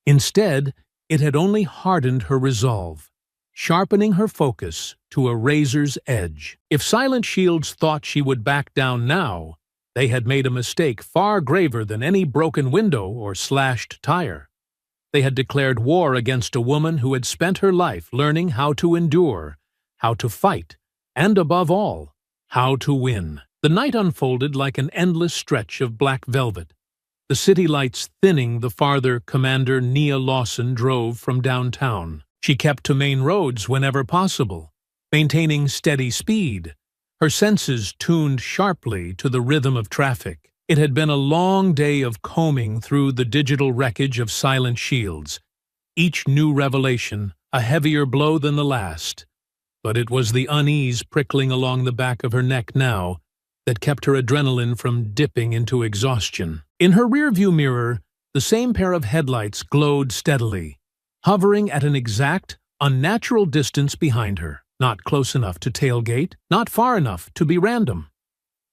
S1: Instead, it had only hardened her resolve, sharpening her focus to a razor's edge. If Silent Shields thought she would back down now, they had made a mistake far graver than any broken window or slashed tire. They had declared war against a woman who had spent her life learning how to endure, how to fight, and above all, how to win. The night unfolded like an endless stretch of black velvet, the city lights thinning the farther Commander Nia Lawson drove from downtown. She kept to main roads whenever possible, maintaining steady speed, her senses tuned sharply to the rhythm of traffic. It had been a long day of combing through the digital wreckage of Silent Shields, each new revelation a heavier blow than the last. But it was the unease prickling along the back of her neck now that kept her adrenaline from dipping into exhaustion. In her rearview mirror, the same pair of headlights glowed steadily, hovering at an exact, unnatural distance behind her, not close enough to tailgate, not far enough to be random.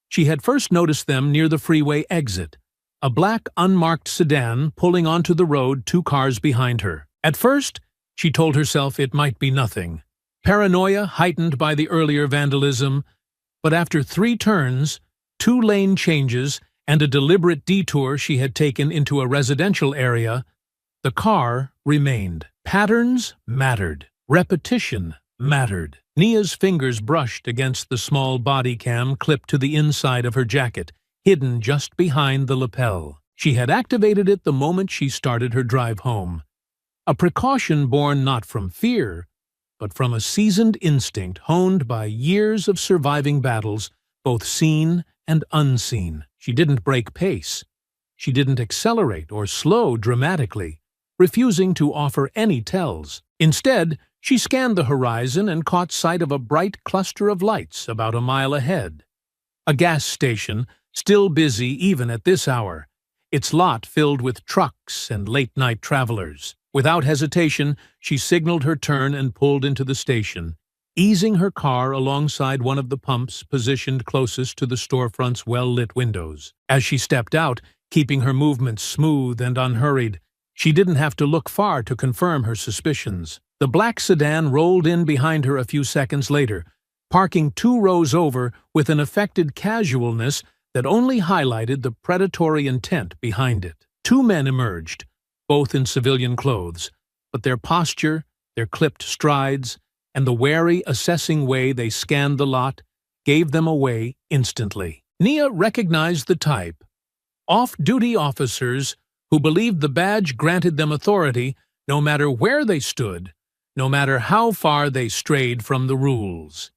S1: She had first noticed them near the freeway exit, a black, unmarked sedan pulling onto the road 2 cars behind her. At first, she told herself it might be nothing, paranoia heightened by the earlier vandalism, but after 3 turns, 2 lane changes, and a deliberate detour she had taken into a residential area, the car remained. Patterns mattered. Repetition mattered. Nia's fingers brushed against the small body cam clipped to the inside of her jacket, hidden just behind the lapel. She had activated it the moment she started her drive home. A precaution born not from fear, but from a seasoned instinct honed by years of surviving battles, both seen and unseen. She didn't break pace. She didn't accelerate or slow dramatically, refusing to offer any tells. Instead, she scanned the horizon and caught sight of a bright cluster of lights about a mile ahead. A gas station, still busy even at this hour, its lot filled with trucks and late-night travelers. Without hesitation, she signaled her turn and pulled into the station, easing her car alongside one of the pumps positioned closest to the storefront's well-lit windows. As she stepped out, keeping her movements smooth and unhurried. She didn't have to look far to confirm her suspicions. The black sedan rolled in behind her a few seconds later, parking 2 rows over with an affected casualness that only highlighted the predatory intent behind it. 2 men emerged, both in civilian clothes, but their posture, their clipped strides, and the wary, assessing way they scanned the lot gave them away instantly. Nia recognized the type. Off-duty officers who believed the badge granted them authority no matter where they stood, no matter how far they strayed from the rules.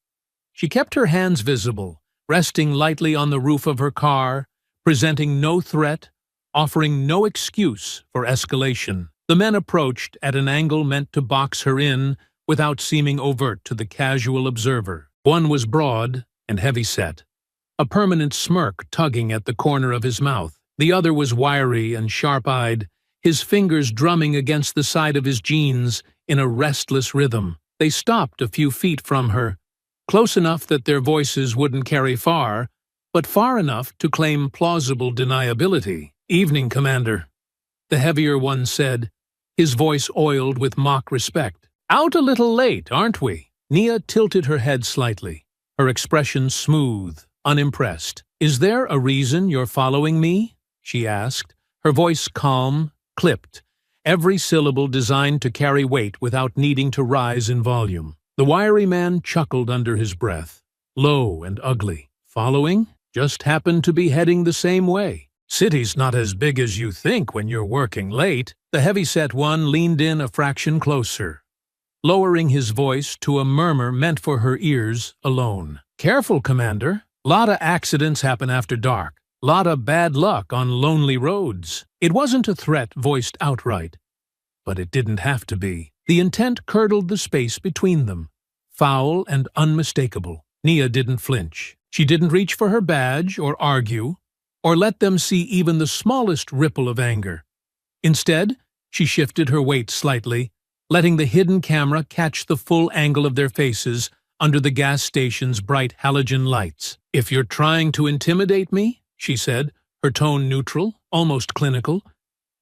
S1: She kept her hands visible, resting lightly on the roof of her car, presenting no threat, offering no excuse for escalation. The men approached at an angle meant to box her in without seeming overt to the casual observer. One was broad and heavy-set, a permanent smirk tugging at the corner of his mouth. The other was wiry and sharp-eyed, his fingers drumming against the side of his jeans in a restless rhythm. They stopped a few feet from her, close enough that their voices wouldn't carry far, but far enough to claim plausible deniability. "Evening, Commander," the heavier one said, his voice oiled with mock respect. "Out a little late, aren't we?" Nia tilted her head slightly, her expression smooth, unimpressed. "Is there a reason you're following me?" she asked, her voice calm, clipped, every syllable designed to carry weight without needing to rise in volume. The wiry man chuckled under his breath, low and ugly. "Following? Just happened to be heading the same way. City's not as big as you think when you're working late." The heavy-set one leaned in a fraction closer, lowering his voice to a murmur meant for her ears alone. "Careful, Commander. Lotta accidents happen after dark. Lotta bad luck on lonely roads." It wasn't a threat voiced outright, but it didn't have to be. The intent curdled the space between them, foul and unmistakable. Nia didn't flinch. She didn't reach for her badge or argue, or let them see even the smallest ripple of anger. Instead, she shifted her weight slightly, letting the hidden camera catch the full angle of their faces under the gas station's bright halogen lights. "If you're trying to intimidate me," she said, her tone neutral, almost clinical,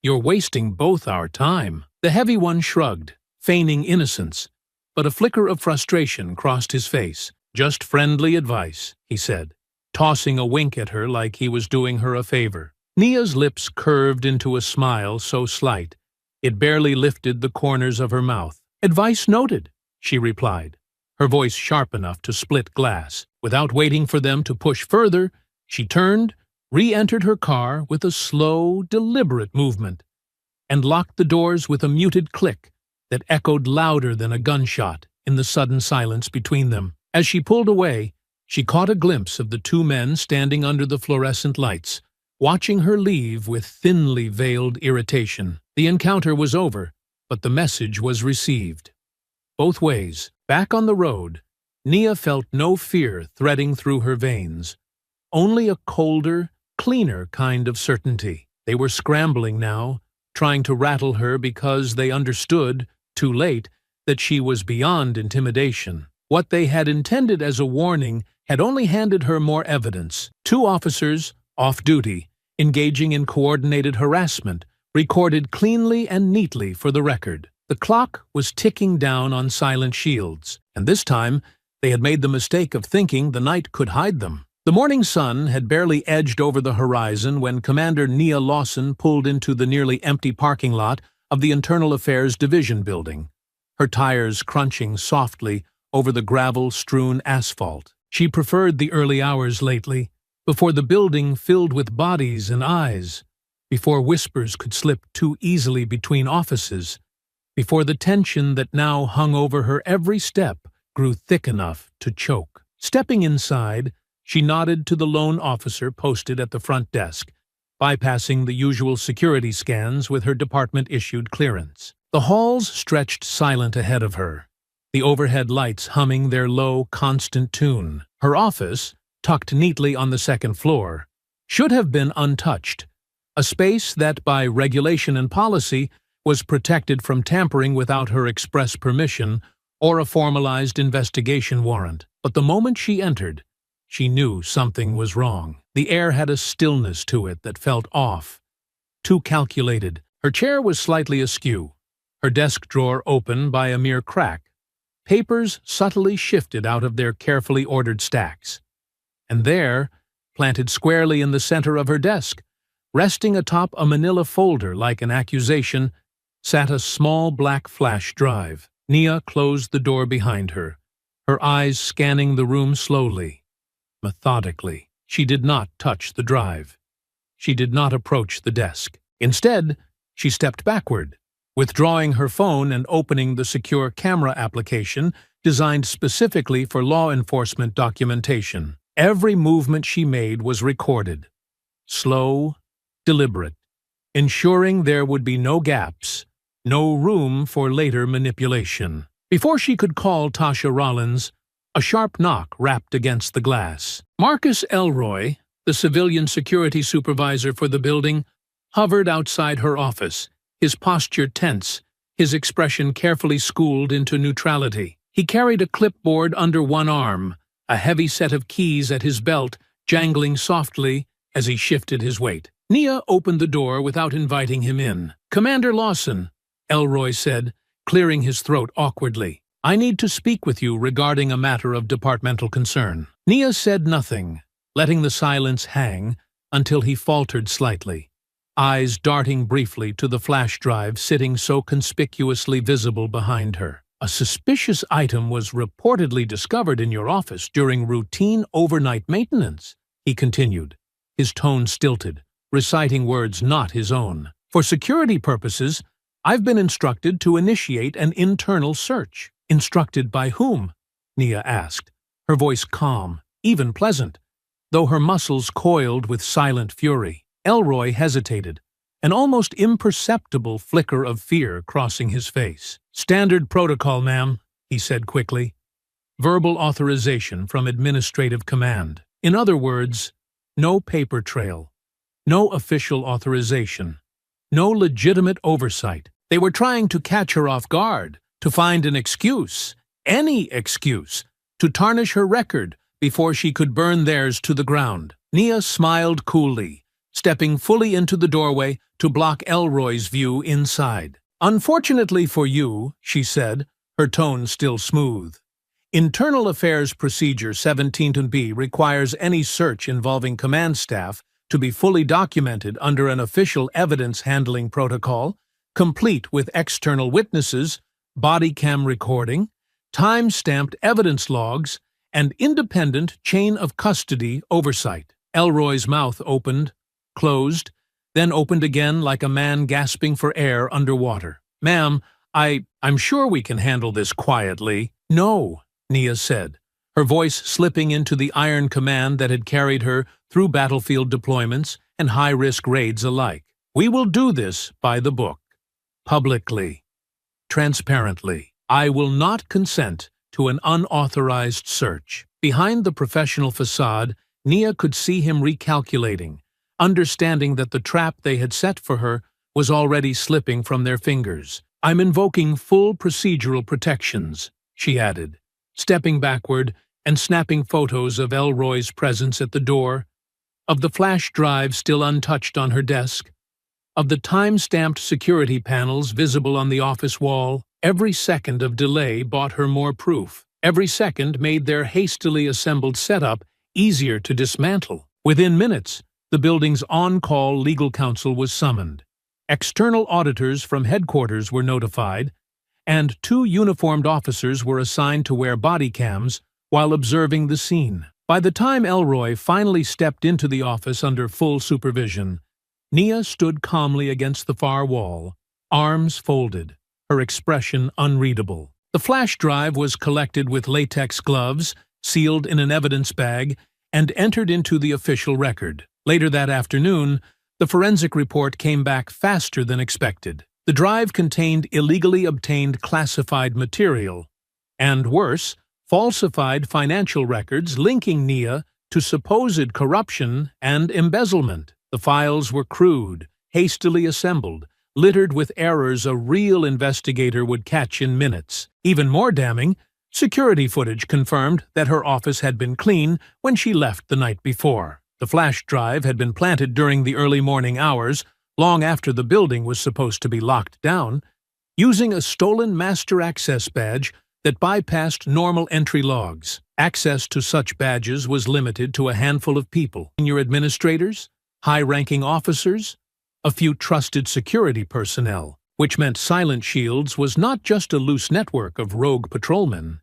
S1: "you're wasting both our time." The heavy one shrugged, feigning innocence, but a flicker of frustration crossed his face. "Just friendly advice," he said, tossing a wink at her like he was doing her a favor. Nia's lips curved into a smile so slight it barely lifted the corners of her mouth. "Advice noted," she replied, her voice sharp enough to split glass. Without waiting for them to push further, she turned, re-entered her car with a slow, deliberate movement, and locked the doors with a muted click that echoed louder than a gunshot in the sudden silence between them. As she pulled away, she caught a glimpse of the 2 men standing under the fluorescent lights, watching her leave with thinly veiled irritation. The encounter was over, but the message was received. Both ways, back on the road, Nia felt no fear threading through her veins, only a colder, cleaner kind of certainty. They were scrambling now, trying to rattle her because they understood, too late, that she was beyond intimidation. What they had intended as a warning had only handed her more evidence. 2 officers, off-duty, engaging in coordinated harassment, recorded cleanly and neatly for the record. The clock was ticking down on silent shields, and this time they had made the mistake of thinking the night could hide them. The morning sun had barely edged over the horizon when Commander Nia Lawson pulled into the nearly empty parking lot of the Internal Affairs Division building, her tires crunching softly over the gravel-strewn asphalt. She preferred the early hours lately, before the building filled with bodies and eyes, before whispers could slip too easily between offices, before the tension that now hung over her every step grew thick enough to choke. Stepping inside, she nodded to the lone officer posted at the front desk, bypassing the usual security scans with her department-issued clearance. The halls stretched silent ahead of her, the overhead lights humming their low, constant tune. Her office, tucked neatly on the second floor, should have been untouched, a space that by regulation and policy was protected from tampering without her express permission or a formalized investigation warrant. But the moment she entered, she knew something was wrong. The air had a stillness to it that felt off, too calculated. Her chair was slightly askew, her desk drawer open by a mere crack. Papers subtly shifted out of their carefully ordered stacks. And there, planted squarely in the center of her desk, resting atop a manila folder like an accusation, sat a small black flash drive. Nia closed the door behind her, her eyes scanning the room slowly, methodically. She did not touch the drive. She did not approach the desk. Instead, she stepped backward, withdrawing her phone and opening the secure camera application designed specifically for law enforcement documentation. Every movement she made was recorded. Slow, deliberate, ensuring there would be no gaps, no room for later manipulation. Before she could call Tasha Rollins, a sharp knock rapped against the glass. Marcus Elroy, the civilian security supervisor for the building, hovered outside her office, his posture tense, his expression carefully schooled into neutrality. He carried a clipboard under one arm, a heavy set of keys at his belt jangling softly as he shifted his weight. Nia opened the door without inviting him in. "Commander Lawson," Elroy said, clearing his throat awkwardly. "I need to speak with you regarding a matter of departmental concern." Nia said nothing, letting the silence hang until he faltered slightly, eyes darting briefly to the flash drive sitting so conspicuously visible behind her. "A suspicious item was reportedly discovered in your office during routine overnight maintenance," he continued, his tone stilted, reciting words not his own. "For security purposes, I've been instructed to initiate an internal search." "Instructed by whom?" Nia asked, her voice calm, even pleasant, though her muscles coiled with silent fury. Elroy hesitated, an almost imperceptible flicker of fear crossing his face. "Standard protocol, ma'am," he said quickly. "Verbal authorization from administrative command. In other words, no paper trail, no official authorization, no legitimate oversight. They were trying to catch her off guard, to find an excuse, any excuse, to tarnish her record before she could burn theirs to the ground." Nia smiled coolly, stepping fully into the doorway to block Elroy's view inside. "Unfortunately for you," she said, her tone still smooth, "Internal Affairs Procedure 17B requires any search involving command staff to be fully documented under an official evidence handling protocol, complete with external witnesses, body cam recording, time-stamped evidence logs, and independent chain of custody oversight." Elroy's mouth opened, closed, then opened again like a man gasping for air underwater. "Ma'am, I'm sure we can handle this quietly." "No," Nia said, her voice slipping into the iron command that had carried her through battlefield deployments and high-risk raids alike. "We will do this by the book, publicly, transparently. I will not consent to an unauthorized search." Behind the professional facade, Nia could see him recalculating, understanding that the trap they had set for her was already slipping from their fingers. "I'm invoking full procedural protections," she added, stepping backward and snapping photos of Elroy's presence at the door, of the flash drive still untouched on her desk, of the time-stamped security panels visible on the office wall. Every second of delay bought her more proof. Every second made their hastily assembled setup easier to dismantle. Within minutes, the building's on-call legal counsel was summoned. External auditors from headquarters were notified, and 2 uniformed officers were assigned to wear body cams while observing the scene. By the time Elroy finally stepped into the office under full supervision, Nia stood calmly against the far wall, arms folded, her expression unreadable. The flash drive was collected with latex gloves, sealed in an evidence bag, and entered into the official record. Later that afternoon, the forensic report came back faster than expected. The drive contained illegally obtained classified material, and worse, falsified financial records linking Nia to supposed corruption and embezzlement. The files were crude, hastily assembled, littered with errors a real investigator would catch in minutes. Even more damning, security footage confirmed that her office had been clean when she left the night before. The flash drive had been planted during the early morning hours, long after the building was supposed to be locked down, using a stolen master access badge that bypassed normal entry logs. Access to such badges was limited to a handful of people: senior administrators, high-ranking officers, a few trusted security personnel, which meant Silent Shields was not just a loose network of rogue patrolmen.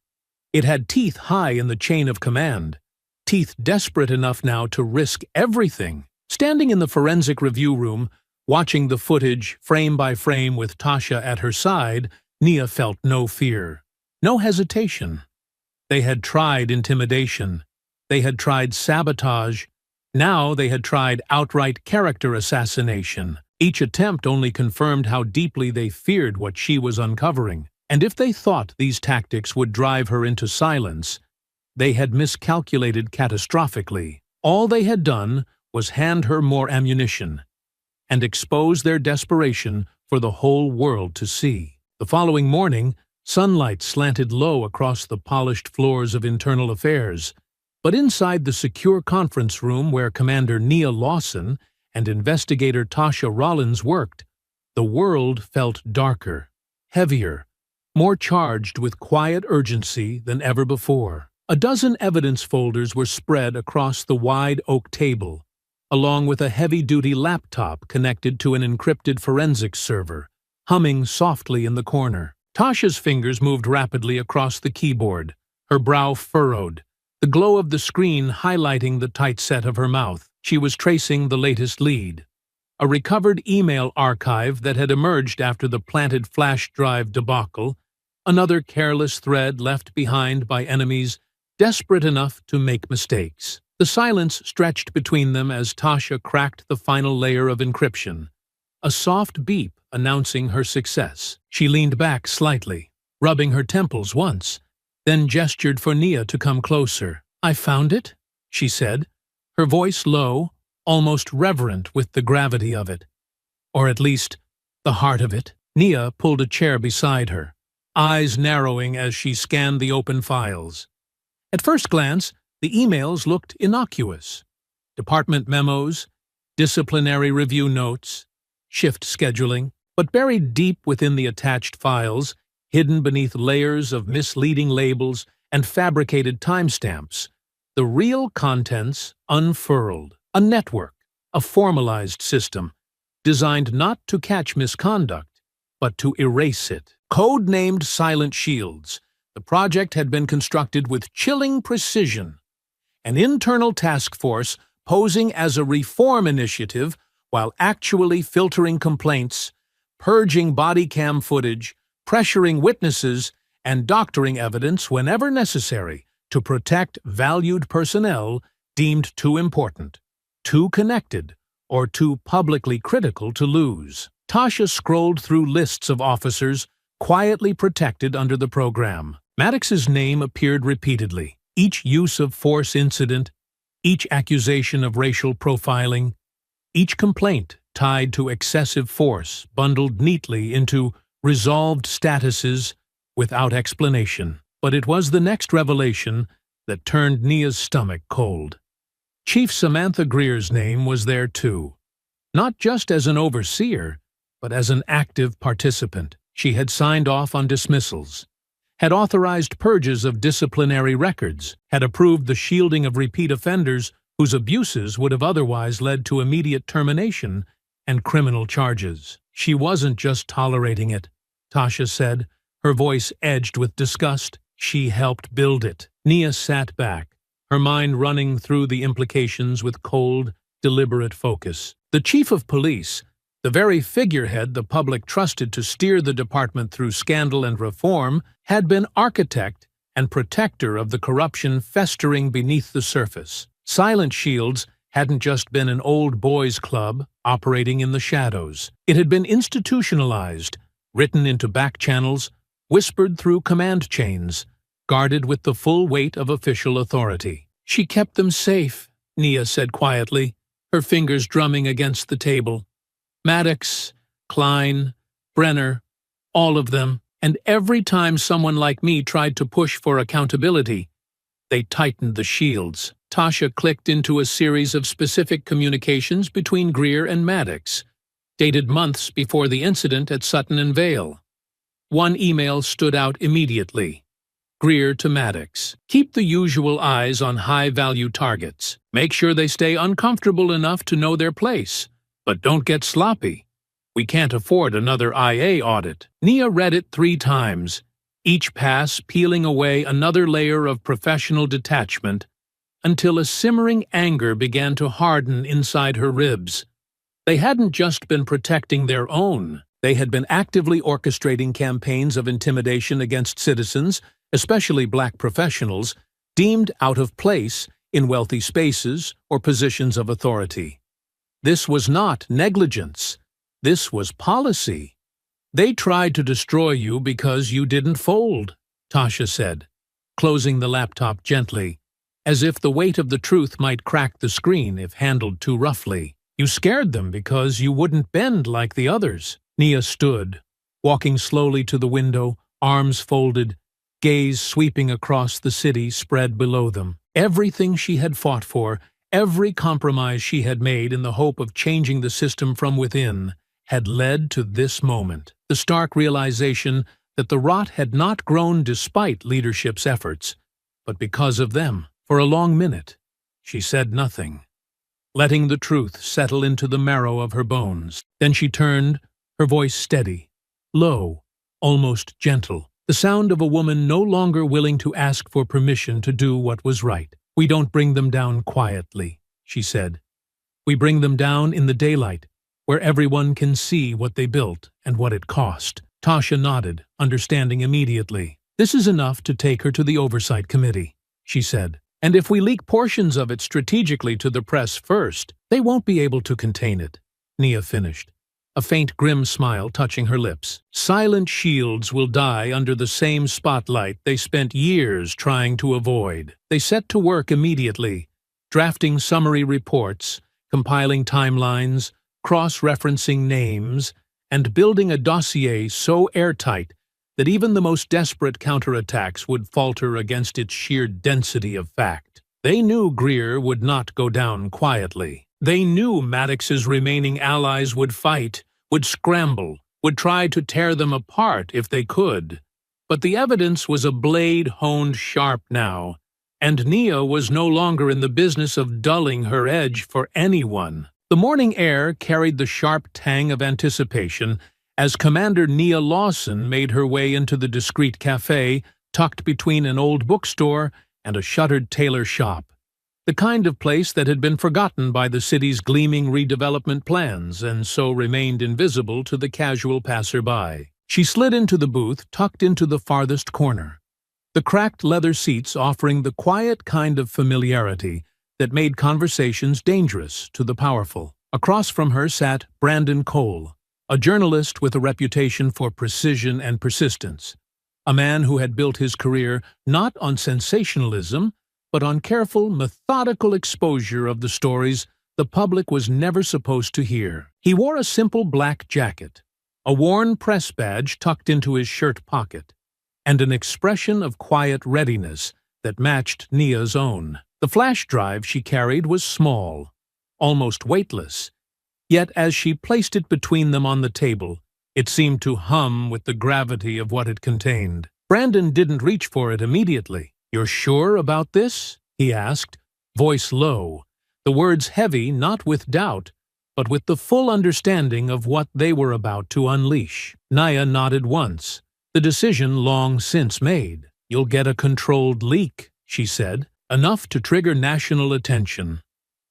S1: It had teeth high in the chain of command, teeth desperate enough now to risk everything. Standing in the forensic review room, watching the footage frame by frame with Tasha at her side, Nia felt no fear, no hesitation. They had tried intimidation. They had tried sabotage. Now they had tried outright character assassination. Each attempt only confirmed how deeply they feared what she was uncovering. And if they thought these tactics would drive her into silence, they had miscalculated catastrophically. All they had done was hand her more ammunition and expose their desperation for the whole world to see. The following morning, sunlight slanted low across the polished floors of internal affairs, but inside the secure conference room where Commander Nia Lawson and investigator Tasha Rollins worked, the world felt darker, heavier, more charged with quiet urgency than ever before. A dozen evidence folders were spread across the wide oak table, along with a heavy-duty laptop connected to an encrypted forensics server, humming softly in the corner. Tasha's fingers moved rapidly across the keyboard, her brow furrowed, the glow of the screen highlighting the tight set of her mouth. She was tracing the latest lead, a recovered email archive that had emerged after the planted flash drive debacle, another careless thread left behind by enemies desperate enough to make mistakes. The silence stretched between them as Tasha cracked the final layer of encryption, a soft beep announcing her success. She leaned back slightly, rubbing her temples once, then gestured for Nia to come closer. "I found it," she said, her voice low, almost reverent with the gravity of it. Or at least, the heart of it. Nia pulled a chair beside her, eyes narrowing as she scanned the open files. At first glance, the emails looked innocuous. Department memos, disciplinary review notes, shift scheduling. But buried deep within the attached files, hidden beneath layers of misleading labels and fabricated timestamps, the real contents unfurled. A network, a formalized system, designed not to catch misconduct, but to erase it. Code-named Silent Shields, the project had been constructed with chilling precision. An internal task force posing as a reform initiative while actually filtering complaints, purging body cam footage, pressuring witnesses, and doctoring evidence whenever necessary to protect valued personnel deemed too important, too connected, or too publicly critical to lose. Tasha scrolled through lists of officers quietly protected under the program. Maddox's name appeared repeatedly. Each use of force incident, each accusation of racial profiling, each complaint tied to excessive force bundled neatly into resolved statuses without explanation. But it was the next revelation that turned Nia's stomach cold. Chief Samantha Greer's name was there too, not just as an overseer, but as an active participant. She had signed off on dismissals, had authorized purges of disciplinary records, had approved the shielding of repeat offenders whose abuses would have otherwise led to immediate termination and criminal charges. She wasn't just tolerating it, Tasha said, her voice edged with disgust. She helped build it. Nia sat back, her mind running through the implications with cold, deliberate focus. The chief of police, the very figurehead the public trusted to steer the department through scandal and reform, had been architect and protector of the corruption festering beneath the surface. Silent Shields hadn't just been an old boys' club operating in the shadows. It had been institutionalized, written into back channels, whispered through command chains, guarded with the full weight of official authority. "She kept them safe," Nia said quietly, her fingers drumming against the table. "Maddox, Klein, Brenner, all of them. And every time someone like me tried to push for accountability, they tightened the shields." Tasha clicked into a series of specific communications between Greer and Maddox, dated months before the incident at Sutton and Vale. One email stood out immediately. Greer to Maddox. Keep the usual eyes on high-value targets. Make sure they stay uncomfortable enough to know their place, but don't get sloppy. We can't afford another IA audit. Nia read it 3 times, each pass peeling away another layer of professional detachment until a simmering anger began to harden inside her ribs. They hadn't just been protecting their own. They had been actively orchestrating campaigns of intimidation against citizens, especially black professionals, deemed out of place in wealthy spaces or positions of authority. This was not negligence. This was policy. They tried to destroy you because you didn't fold, Tasha said, closing the laptop gently, as if the weight of the truth might crack the screen if handled too roughly. You scared them because you wouldn't bend like the others. Nia stood, walking slowly to the window, arms folded, gaze sweeping across the city spread below them. Everything she had fought for, every compromise she had made in the hope of changing the system from within, had led to this moment. The stark realization that the rot had not grown despite leadership's efforts, but because of them. For a long minute, she said nothing, letting the truth settle into the marrow of her bones. Then she turned, her voice steady, low, almost gentle, the sound of a woman no longer willing to ask for permission to do what was right. We don't bring them down quietly, she said. We bring them down in the daylight, where everyone can see what they built and what it cost. Tasha nodded, understanding immediately. This is enough to take her to the Oversight Committee, she said. And if we leak portions of it strategically to the press first, they won't be able to contain it, Nia finished, a faint grim smile touching her lips. Silent shields will die under the same spotlight they spent years trying to avoid. They set to work immediately, drafting summary reports, compiling timelines, cross-referencing names, and building a dossier so airtight that even the most desperate counterattacks would falter against its sheer density of fact. They knew Greer would not go down quietly. They knew Maddox's remaining allies would fight, would scramble, would try to tear them apart if they could. But the evidence was a blade honed sharp now, and Nia was no longer in the business of dulling her edge for anyone. The morning air carried the sharp tang of anticipation as Commander Nia Lawson made her way into the discreet cafe tucked between an old bookstore and a shuttered tailor shop, the kind of place that had been forgotten by the city's gleaming redevelopment plans and so remained invisible to the casual passerby. She slid into the booth tucked into the farthest corner, the cracked leather seats offering the quiet kind of familiarity that made conversations dangerous to the powerful. Across from her sat Brandon Cole, a journalist with a reputation for precision and persistence, a man who had built his career not on sensationalism, but on careful, methodical exposure of the stories the public was never supposed to hear. He wore a simple black jacket, a worn press badge tucked into his shirt pocket, and an expression of quiet readiness that matched Nia's own. The flash drive she carried was small, almost weightless, yet as she placed it between them on the table, it seemed to hum with the gravity of what it contained. Brandon didn't reach for it immediately. "You're sure about this?" he asked, voice low, the words heavy not with doubt, but with the full understanding of what they were about to unleash. Nia nodded once, the decision long since made. "You'll get a controlled leak," she said, "enough to trigger national attention.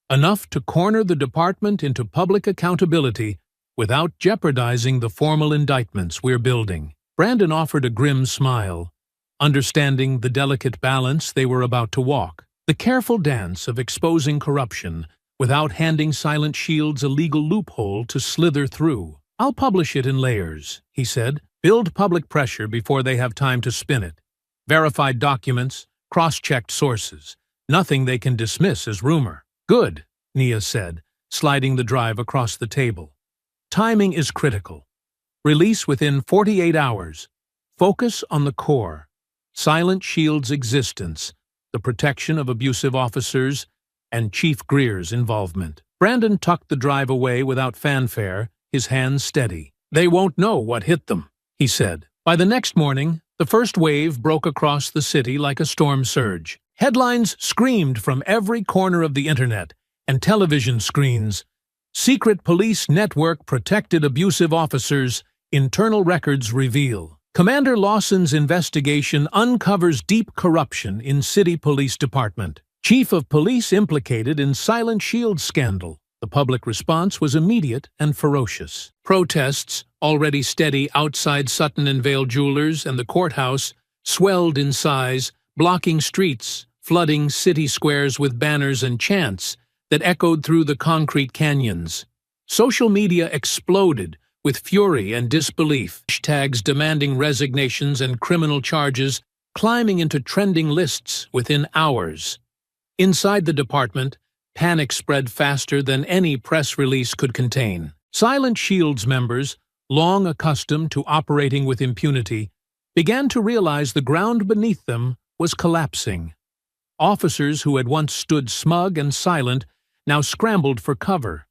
S1: Enough to corner the department into public accountability without jeopardizing the formal indictments we're building." Brandon offered a grim smile, understanding the delicate balance they were about to walk, the careful dance of exposing corruption without handing Silent Shield's a legal loophole to slither through. "I'll publish it in layers," he said. "Build public pressure before they have time to spin it. Verified documents, cross-checked sources, nothing they can dismiss as rumor." "Good," Nia said, sliding the drive across the table. "Timing is critical. Release within 48 hours. Focus on the core. Silent Shield's existence, the protection of abusive officers, and Chief Greer's involvement. Brandon tucked the drive away without fanfare, his hands steady. "They won't know what hit them," he said. By the next morning, the first wave broke across the city like a storm surge. Headlines screamed from every corner of the internet and television screens. "Secret police network protected abusive officers, internal records reveal." Commander Lawson's investigation uncovers deep corruption in city police department. Chief of police implicated in Silent Shield scandal. The public response was immediate and ferocious. Protests, already steady outside Sutton and Vale Jewelers and the courthouse, swelled in size, blocking streets, flooding city squares with banners and chants that echoed through the concrete canyons. Social media exploded with fury and disbelief, hashtags demanding resignations and criminal charges climbing into trending lists within hours. Inside the department, panic spread faster than any press release could contain. Silent Shield's members, long accustomed to operating with impunity, began to realize the ground beneath them was collapsing. Officers who had once stood smug and silent now scrambled for cover,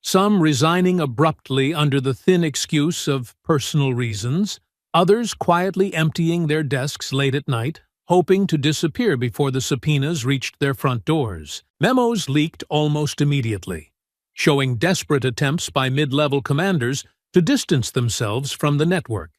S1: some resigning abruptly under the thin excuse of personal reasons, others quietly emptying their desks late at night, hoping to disappear before the subpoenas reached their front doors. Memos leaked almost immediately, showing desperate attempts by mid-level commanders to distance themselves from the network,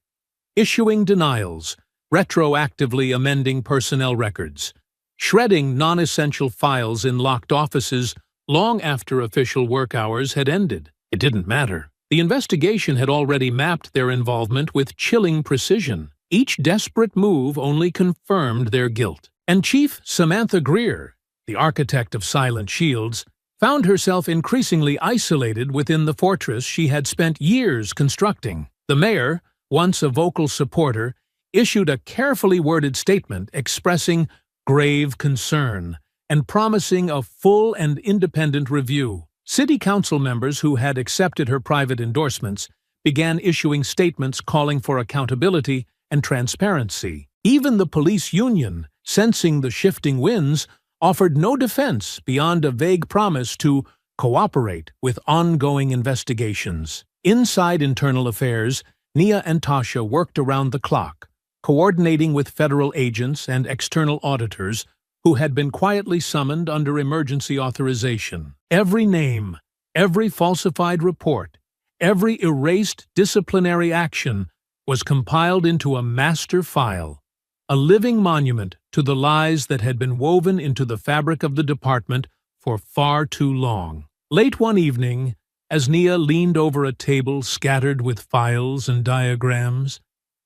S1: issuing denials, retroactively amending personnel records, shredding non-essential files in locked offices long after official work hours had ended. It didn't matter. The investigation had already mapped their involvement with chilling precision. Each desperate move only confirmed their guilt. And Chief Samantha Greer, the architect of Silent Shields, found herself increasingly isolated within the fortress she had spent years constructing. The mayor, once a vocal supporter, issued a carefully worded statement expressing grave concern and promising a full and independent review. City council members who had accepted her private endorsements began issuing statements calling for accountability and transparency. Even the police union, sensing the shifting winds, offered no defense beyond a vague promise to cooperate with ongoing investigations. Inside internal affairs, Nia and Tasha worked around the clock, coordinating with federal agents and external auditors who had been quietly summoned under emergency authorization. Every name, every falsified report, every erased disciplinary action was compiled into a master file, a living monument to the lies that had been woven into the fabric of the department for far too long. Late one evening, as Nia leaned over a table scattered with files and diagrams,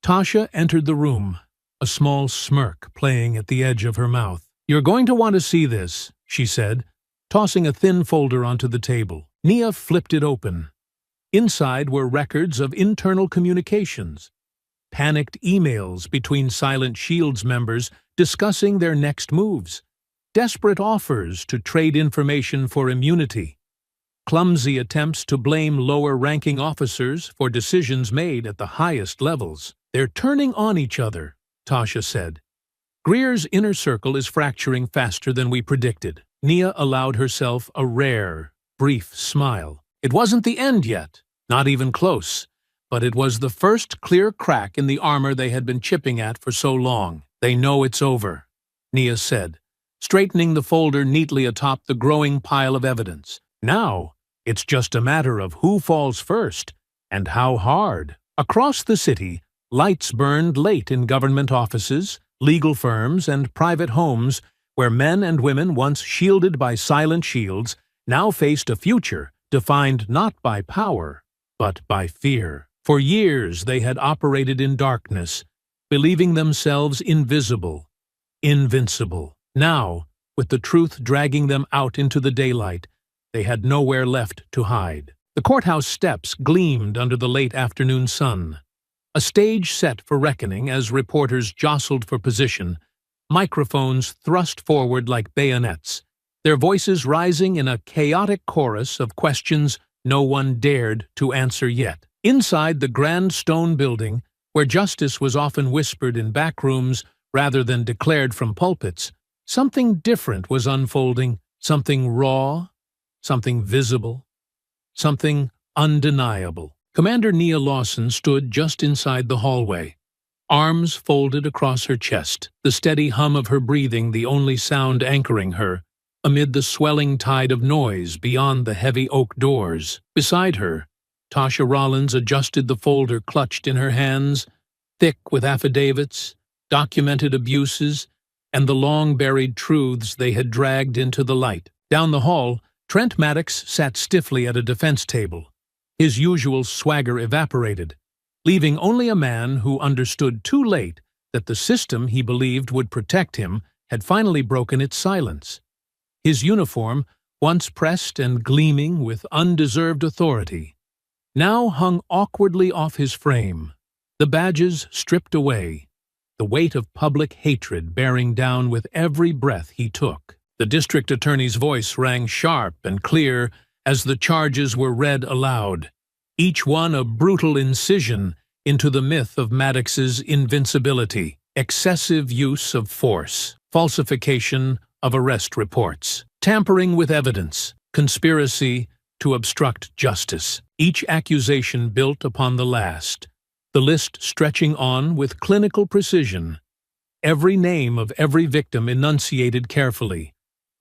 S1: Tasha entered the room, a small smirk playing at the edge of her mouth. "You're going to want to see this," she said, tossing a thin folder onto the table. Nia flipped it open. Inside were records of internal communications, panicked emails between Silent Shield's members discussing their next moves, desperate offers to trade information for immunity, clumsy attempts to blame lower-ranking officers for decisions made at the highest levels. "They're turning on each other," Tasha said. "Greer's inner circle is fracturing faster than we predicted." Nia allowed herself a rare, brief smile. It wasn't the end yet, not even close, but it was the first clear crack in the armor they had been chipping at for so long. "They know it's over," Nia said, straightening the folder neatly atop the growing pile of evidence. "Now, it's just a matter of who falls first and how hard." Across the city, lights burned late in government offices, legal firms, and private homes where men and women once shielded by Silent Shields now faced a future defined not by power, but by fear. For years they had operated in darkness, believing themselves invisible, invincible. Now, with the truth dragging them out into the daylight, they had nowhere left to hide. The courthouse steps gleamed under the late afternoon sun, a stage set for reckoning as reporters jostled for position, microphones thrust forward like bayonets, their voices rising in a chaotic chorus of questions no one dared to answer yet. Inside the grand stone building, where justice was often whispered in back rooms rather than declared from pulpits, something different was unfolding Something raw, something visible, something undeniable. Commander Nia Lawson stood just inside the hallway, arms folded across her chest, the steady hum of her breathing the only sound anchoring her, amid the swelling tide of noise beyond the heavy oak doors. Beside her, Tasha Rollins adjusted the folder clutched in her hands, thick with affidavits, documented abuses, and the long-buried truths they had dragged into the light. Down the hall, Trent Maddox sat stiffly at a defense table. His usual swagger evaporated, leaving only a man who understood too late that the system he believed would protect him had finally broken its silence. His uniform, once pressed and gleaming with undeserved authority, now hung awkwardly off his frame, the badges stripped away, the weight of public hatred bearing down with every breath he took. The district attorney's voice rang sharp and clear as the charges were read aloud, each one a brutal incision into the myth of Maddox's invincibility, excessive use of force, falsification of arrest reports, tampering with evidence, conspiracy to obstruct justice, each accusation built upon the last, the list stretching on with clinical precision, every name of every victim enunciated carefully,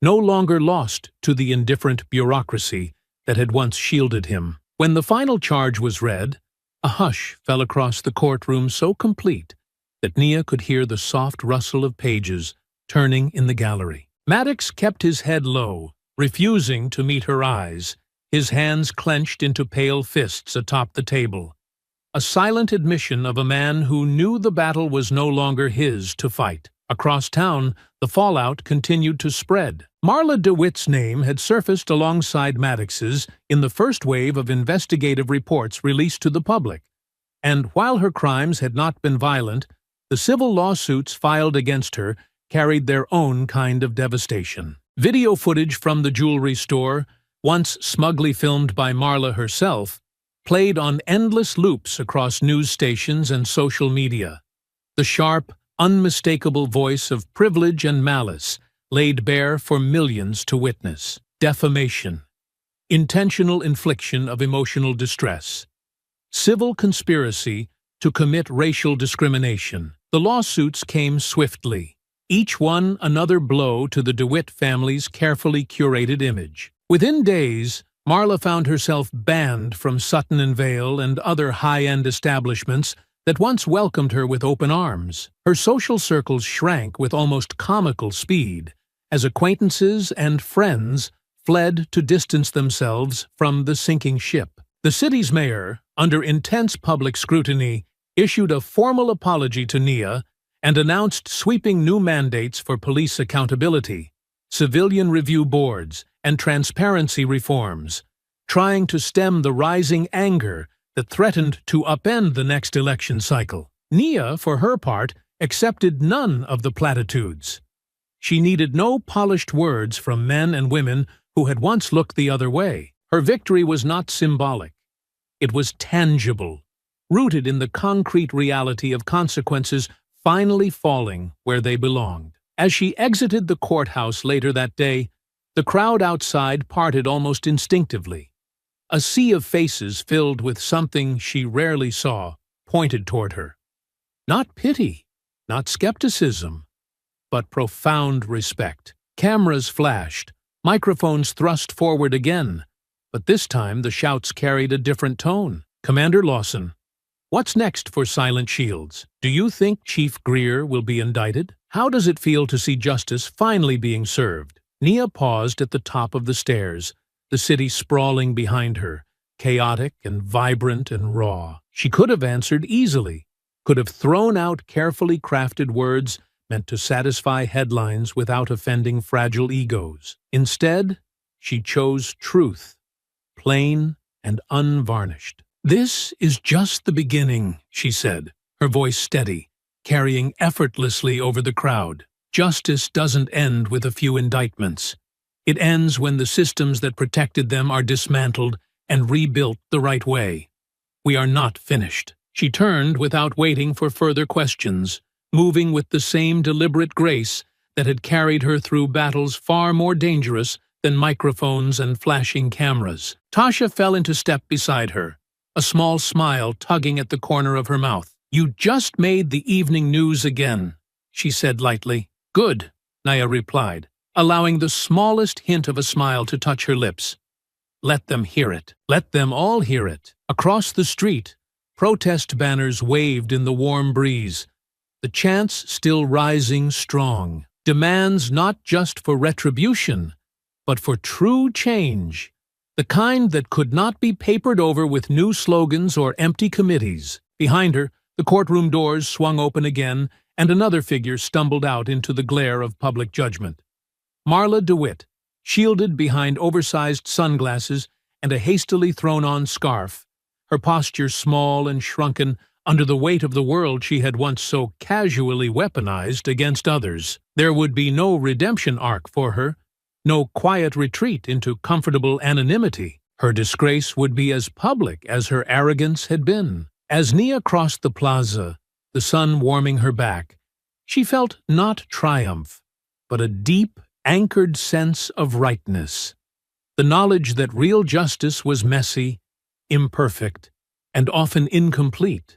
S1: no longer lost to the indifferent bureaucracy that had once shielded him. When the final charge was read, a hush fell across the courtroom so complete that Nia could hear the soft rustle of pages turning in the gallery. Maddox kept his head low, refusing to meet her eyes, his hands clenched into pale fists atop the table, a silent admission of a man who knew the battle was no longer his to fight. Across town, the fallout continued to spread. Marla DeWitt's name had surfaced alongside Maddox's in the first wave of investigative reports released to the public, and while her crimes had not been violent, the civil lawsuits filed against her carried their own kind of devastation. Video footage from the jewelry store, once smugly filmed by Marla herself, played on endless loops across news stations and social media. The sharp, unmistakable voice of privilege and malice laid bare for millions to witness. Defamation, intentional infliction of emotional distress, civil conspiracy to commit racial discrimination. The lawsuits came swiftly, each one another blow to the DeWitt family's carefully curated image. Within days, Marla found herself banned from Sutton and Vale and other high-end establishments that once welcomed her with open arms. Her social circles shrank with almost comical speed, as acquaintances and friends fled to distance themselves from the sinking ship. The city's mayor, under intense public scrutiny, issued a formal apology to Nia and announced sweeping new mandates for police accountability, civilian review boards, and transparency reforms, trying to stem the rising anger that threatened to upend the next election cycle. Nia, for her part, accepted none of the platitudes. She needed no polished words from men and women who had once looked the other way. Her victory was not symbolic. It was tangible, rooted in the concrete reality of consequences finally falling where they belonged. As she exited the courthouse later that day, the crowd outside parted almost instinctively. A sea of faces filled with something she rarely saw pointed toward her. Not pity, not skepticism, but profound respect. Cameras flashed, microphones thrust forward again, but this time the shouts carried a different tone. Commander Lawson, what's next for Silent Shields? Do you think Chief Greer will be indicted? How does it feel to see justice finally being served? Nia paused at the top of the stairs, the city sprawling behind her, chaotic and vibrant and raw. She could have answered easily, could have thrown out carefully crafted words meant to satisfy headlines without offending fragile egos. Instead, she chose truth, plain and unvarnished. "This is just the beginning," she said, her voice steady, carrying effortlessly over the crowd. "Justice doesn't end with a few indictments. It ends when the systems that protected them are dismantled and rebuilt the right way. We are not finished." She turned without waiting for further questions, moving with the same deliberate grace that had carried her through battles far more dangerous than microphones and flashing cameras. Tasha fell into step beside her, a small smile tugging at the corner of her mouth. "You just made the evening news again," she said lightly. "Good," Naya replied, allowing the smallest hint of a smile to touch her lips. "Let them hear it. Let them all hear it." Across the street, protest banners waved in the warm breeze, the chants still rising strong. Demands not just for retribution, but for true change, the kind that could not be papered over with new slogans or empty committees. Behind her, the courtroom doors swung open again, and another figure stumbled out into the glare of public judgment. Marla DeWitt, shielded behind oversized sunglasses and a hastily thrown-on scarf, her posture small and shrunken under the weight of the world she had once so casually weaponized against others. There would be no redemption arc for her, no quiet retreat into comfortable anonymity. Her disgrace would be as public as her arrogance had been. As Nia crossed the plaza, the sun warming her back, she felt not triumph, but a deep, anchored sense of rightness. The knowledge that real justice was messy, imperfect, and often incomplete.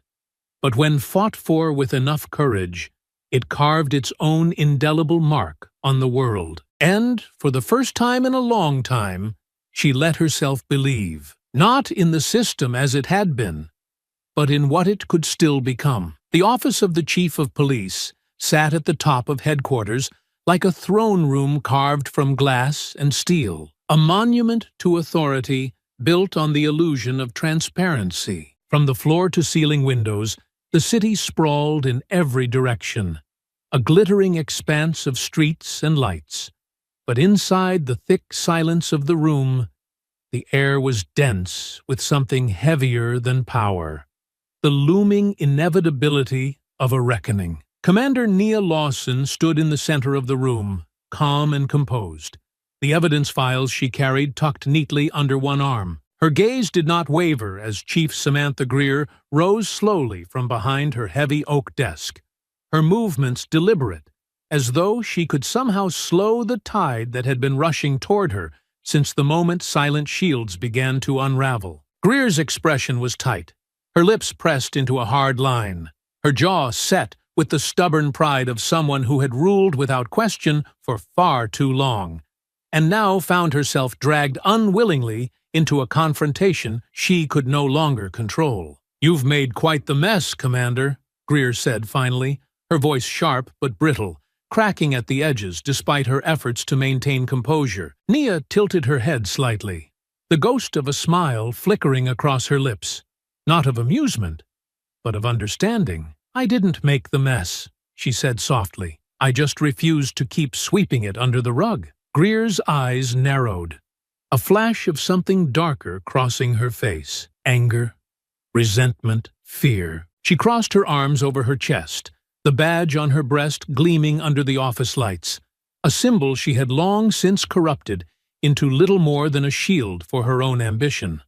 S1: But when fought for with enough courage, it carved its own indelible mark on the world. And, for the first time in a long time, she let herself believe, not in the system as it had been, but in what it could still become. The office of the Chief of Police sat at the top of headquarters like a throne room carved from glass and steel, a monument to authority built on the illusion of transparency. From the floor-to-ceiling windows, the city sprawled in every direction, a glittering expanse of streets and lights. But inside the thick silence of the room, the air was dense with something heavier than power, the looming inevitability of a reckoning. Commander Nia Lawson stood in the center of the room, calm and composed, the evidence files she carried tucked neatly under one arm. Her gaze did not waver as Chief Samantha Greer rose slowly from behind her heavy oak desk, her movements deliberate, as though she could somehow slow the tide that had been rushing toward her since the moment silent shields began to unravel. Greer's expression was tight, her lips pressed into a hard line, her jaw set with the stubborn pride of someone who had ruled without question for far too long, and now found herself dragged unwillingly into a confrontation she could no longer control. "You've made quite the mess, Commander," Greer said finally, her voice sharp but brittle, cracking at the edges despite her efforts to maintain composure. Nia tilted her head slightly, the ghost of a smile flickering across her lips, not of amusement, but of understanding. "I didn't make the mess," she said softly. "I just refused to keep sweeping it under the rug." Greer's eyes narrowed, a flash of something darker crossing her face. Anger, resentment, fear. She crossed her arms over her chest, the badge on her breast gleaming under the office lights, a symbol she had long since corrupted into little more than a shield for her own ambition.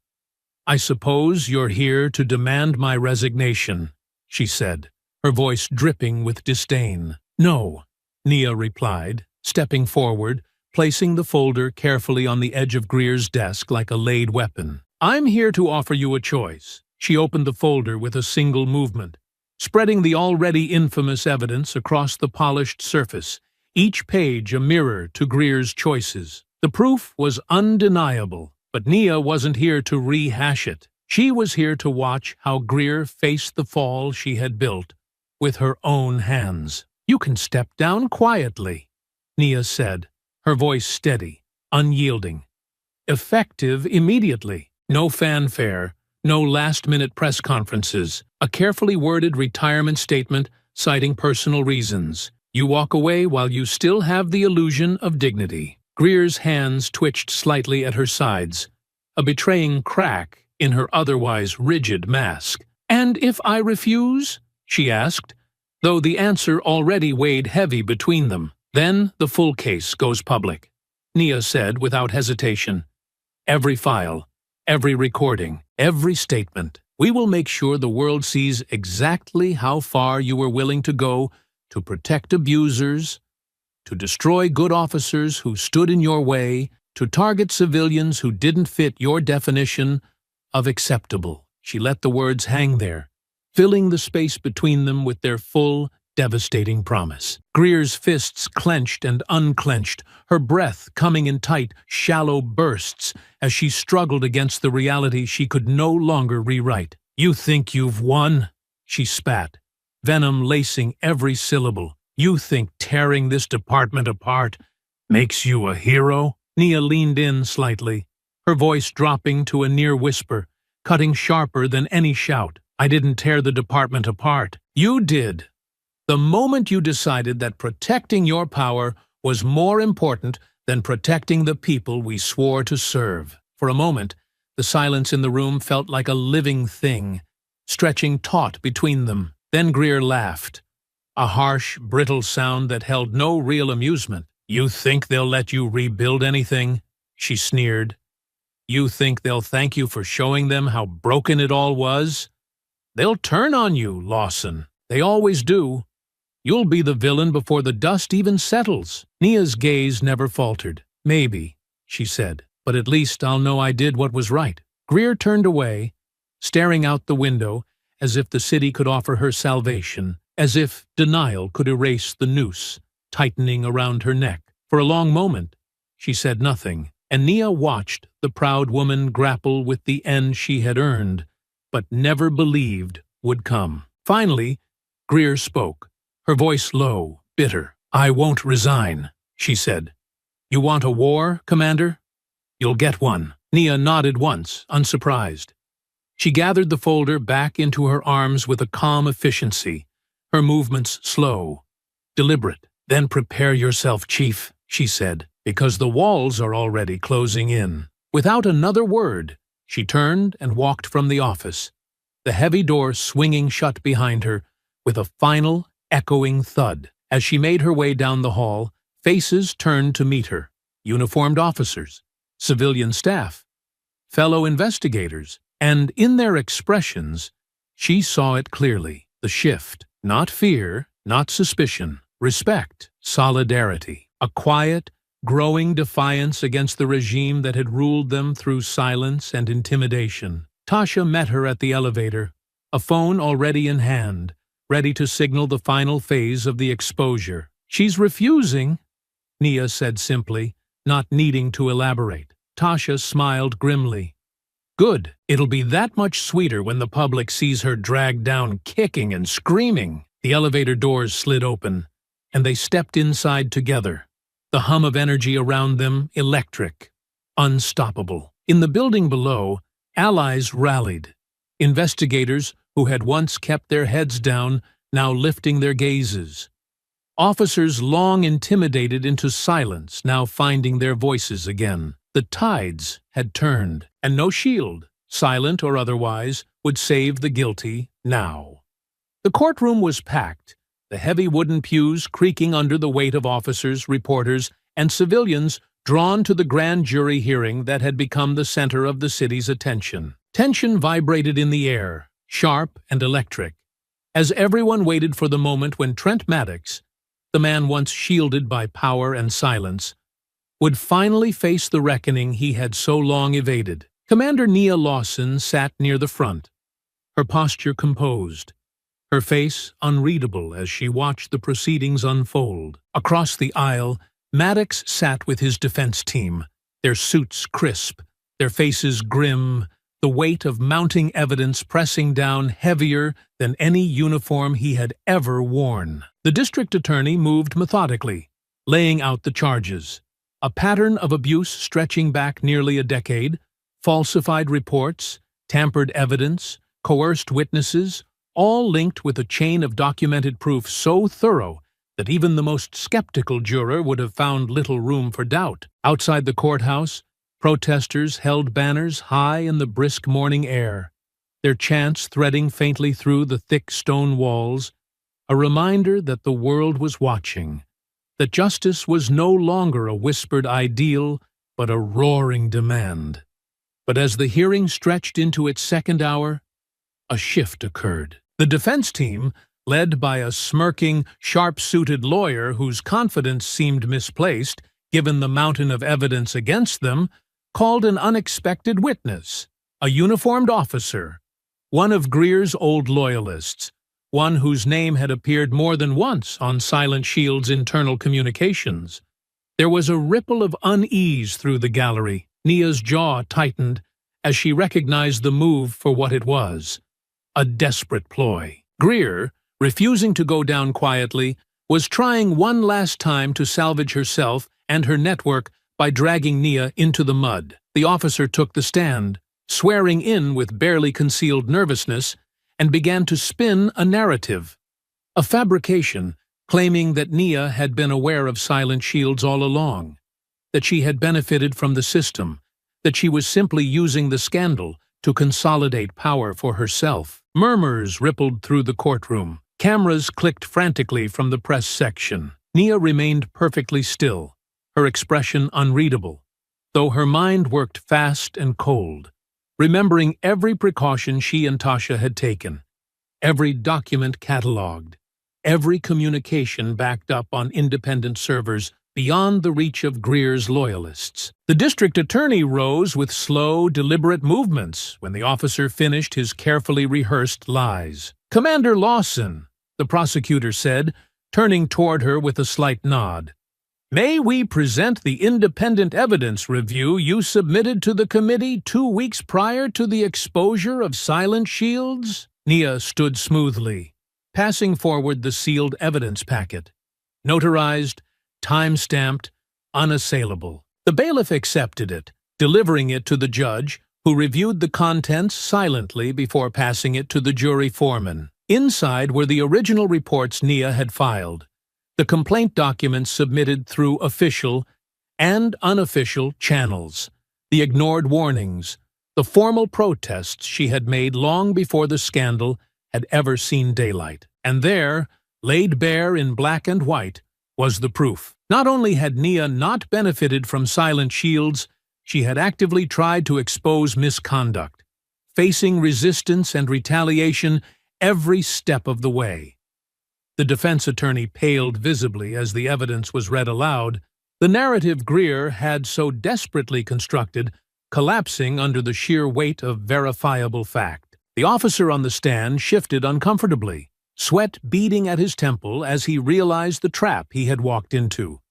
S1: "I suppose you're here to demand my resignation," she said, her voice dripping with disdain. "No," Nia replied, stepping forward, placing the folder carefully on the edge of Greer's desk like a laid weapon. "I'm here to offer you a choice." She opened the folder with a single movement, spreading the already infamous evidence across the polished surface, each page a mirror to Greer's choices. The proof was undeniable, but Nia wasn't here to rehash it. She was here to watch how Greer faced the fall she had built with her own hands. "You can step down quietly," Nia said, her voice steady, unyielding. "Effective immediately. No fanfare, no last-minute press conferences, a carefully worded retirement statement citing personal reasons. You walk away while you still have the illusion of dignity." Greer's hands twitched slightly at her sides, a betraying crack in her otherwise rigid mask. "And if I refuse?" she asked, though the answer already weighed heavy between them. "Then the full case goes public," Nia said without hesitation. "Every file, every recording, every statement. We will make sure the world sees exactly how far you were willing to go to protect abusers, to destroy good officers who stood in your way, to target civilians who didn't fit your definition of acceptable. She let the words hang there, filling the space between them with their full, devastating promise. Greer's fists clenched and unclenched, her breath coming in tight, shallow bursts as she struggled against the reality she could no longer rewrite. "You think you've won?" she spat, venom lacing every syllable. "You think tearing this department apart makes you a hero?" Nia leaned in slightly, her voice dropping to a near whisper, cutting sharper than any shout. "I didn't tear the department apart. You did. The moment you decided that protecting your power was more important than protecting the people we swore to serve." For a moment, the silence in the room felt like a living thing, stretching taut between them. Then Greer laughed, a harsh, brittle sound that held no real amusement. "You think they'll let you rebuild anything?" she sneered. "You think they'll thank you for showing them how broken it all was? They'll turn on you, Lawson. They always do. You'll be the villain before the dust even settles." Nia's gaze never faltered. "Maybe," she said, "but at least I'll know I did what was right." Greer turned away, staring out the window as if the city could offer her salvation, as if denial could erase the noose tightening around her neck. For a long moment, she said nothing, and Nia watched the proud woman grapple with the end she had earned, but never believed would come. Finally, Greer spoke, her voice low, bitter. "I won't resign," she said. "You want a war, Commander? You'll get one." Nia nodded once, unsurprised. She gathered the folder back into her arms with a calm efficiency, her movements slow, deliberate. "Then prepare yourself, Chief," she said, "because the walls are already closing in." Without another word, she turned and walked from the office, the heavy door swinging shut behind her with a final, echoing thud. As she made her way down the hall, faces turned to meet her. Uniformed officers, civilian staff, fellow investigators, and in their expressions, she saw it clearly. The shift, not fear, not suspicion, respect, solidarity, a quiet, growing defiance against the regime that had ruled them through silence and intimidation. Tasha met her at the elevator, a phone already in hand, ready to signal the final phase of the exposure. "She's refusing," Nia said simply, not needing to elaborate. Tasha smiled grimly. "Good. It'll be that much sweeter when the public sees her dragged down kicking and screaming." The elevator doors slid open, and they stepped inside together, the hum of energy around them electric, unstoppable. In the building below, allies rallied. Investigators who had once kept their heads down, now lifting their gazes. Officers long intimidated into silence, now finding their voices again. The tides had turned, and no shield, silent or otherwise, would save the guilty now. The courtroom was packed, the heavy wooden pews creaking under the weight of officers, reporters, and civilians drawn to the grand jury hearing that had become the center of the city's attention. Tension vibrated in the air, sharp and electric, as everyone waited for the moment when Trent Maddox, the man once shielded by power and silence, would finally face the reckoning he had so long evaded. Commander Nia Lawson sat near the front, her posture composed, her face unreadable as she watched the proceedings unfold. Across the aisle, Maddox sat with his defense team, their suits crisp, their faces grim, the weight of mounting evidence pressing down heavier than any uniform he had ever worn. The district attorney moved methodically, laying out the charges. A pattern of abuse stretching back nearly a decade, falsified reports, tampered evidence, coerced witnesses, all linked with a chain of documented proof so thorough that even the most skeptical juror would have found little room for doubt. Outside the courthouse, protesters held banners high in the brisk morning air, their chants threading faintly through the thick stone walls, a reminder that the world was watching, that justice was no longer a whispered ideal, but a roaring demand. But as the hearing stretched into its second hour, a shift occurred. The defense team, led by a smirking, sharp-suited lawyer whose confidence seemed misplaced, given the mountain of evidence against them, called an unexpected witness, a uniformed officer, one of Greer's old loyalists, one whose name had appeared more than once on Silent Shield's internal communications. There was a ripple of unease through the gallery. Nia's jaw tightened as she recognized the move for what it was, a desperate ploy. Greer, refusing to go down quietly, was trying one last time to salvage herself and her network by dragging Nia into the mud. The officer took the stand, swearing in with barely concealed nervousness, and began to spin a narrative, a fabrication claiming that Nia had been aware of Silent Shields all along, that she had benefited from the system, that she was simply using the scandal to consolidate power for herself. Murmurs rippled through the courtroom. Cameras clicked frantically from the press section. Nia remained perfectly still, her expression unreadable, though her mind worked fast and cold, remembering every precaution she and Tasha had taken, every document catalogued, every communication backed up on independent servers beyond the reach of Greer's loyalists. The district attorney rose with slow, deliberate movements when the officer finished his carefully rehearsed lies. "Commander Lawson," the prosecutor said, turning toward her with a slight nod, "may we present the independent evidence review you submitted to the committee 2 weeks prior to the exposure of Silent Shields?" Nia stood smoothly, passing forward the sealed evidence packet, notarized, time-stamped, unassailable. The bailiff accepted it, delivering it to the judge, who reviewed the contents silently before passing it to the jury foreman. Inside were the original reports Nia had filed, the complaint documents submitted through official and unofficial channels, the ignored warnings, the formal protests she had made long before the scandal had ever seen daylight. And there, laid bare in black and white, was the proof. Not only had Nia not benefited from Silent Shields, she had actively tried to expose misconduct, facing resistance and retaliation every step of the way. The defense attorney paled visibly as the evidence was read aloud, the narrative Greer had so desperately constructed collapsing under the sheer weight of verifiable fact. The officer on the stand shifted uncomfortably, sweat beading at his temple as he realized the trap he had walked into,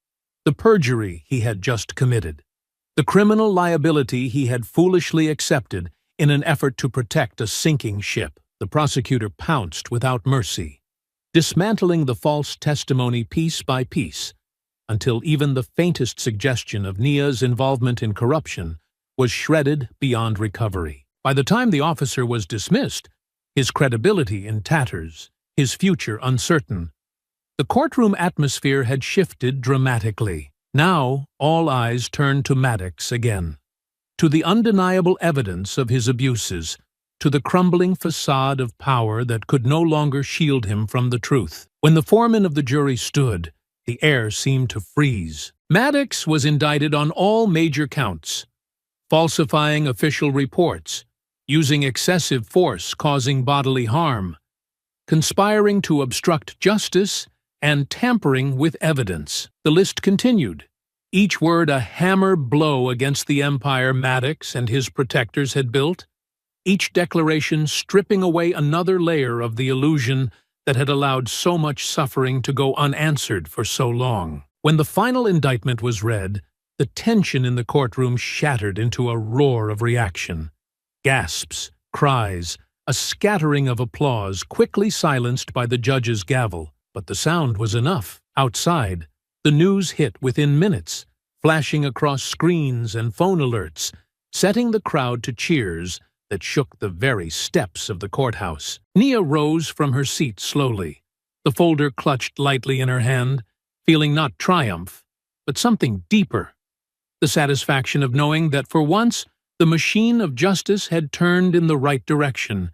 S1: the perjury he had just committed, the criminal liability he had foolishly accepted in an effort to protect a sinking ship. The prosecutor pounced without mercy, dismantling the false testimony piece by piece, until even the faintest suggestion of Nia's involvement in corruption was shredded beyond recovery. By the time the officer was dismissed, his credibility in tatters, his future uncertain, the courtroom atmosphere had shifted dramatically. Now all eyes turned to Maddox again, to the undeniable evidence of his abuses, to the crumbling facade of power that could no longer shield him from the truth. When the foreman of the jury stood, the air seemed to freeze. Maddox was indicted on all major counts: falsifying official reports, using excessive force causing bodily harm, conspiring to obstruct justice, and tampering with evidence. The list continued, each word a hammer blow against the empire Maddox and his protectors had built, each declaration stripping away another layer of the illusion that had allowed so much suffering to go unanswered for so long. When the final indictment was read, the tension in the courtroom shattered into a roar of reaction. Gasps, cries, a scattering of applause quickly silenced by the judge's gavel. But the sound was enough. Outside, the news hit within minutes, flashing across screens and phone alerts, setting the crowd to cheers that shook the very steps of the courthouse. Nia rose from her seat slowly, the folder clutched lightly in her hand, feeling not triumph, but something deeper, the satisfaction of knowing that for once the machine of justice had turned in the right direction,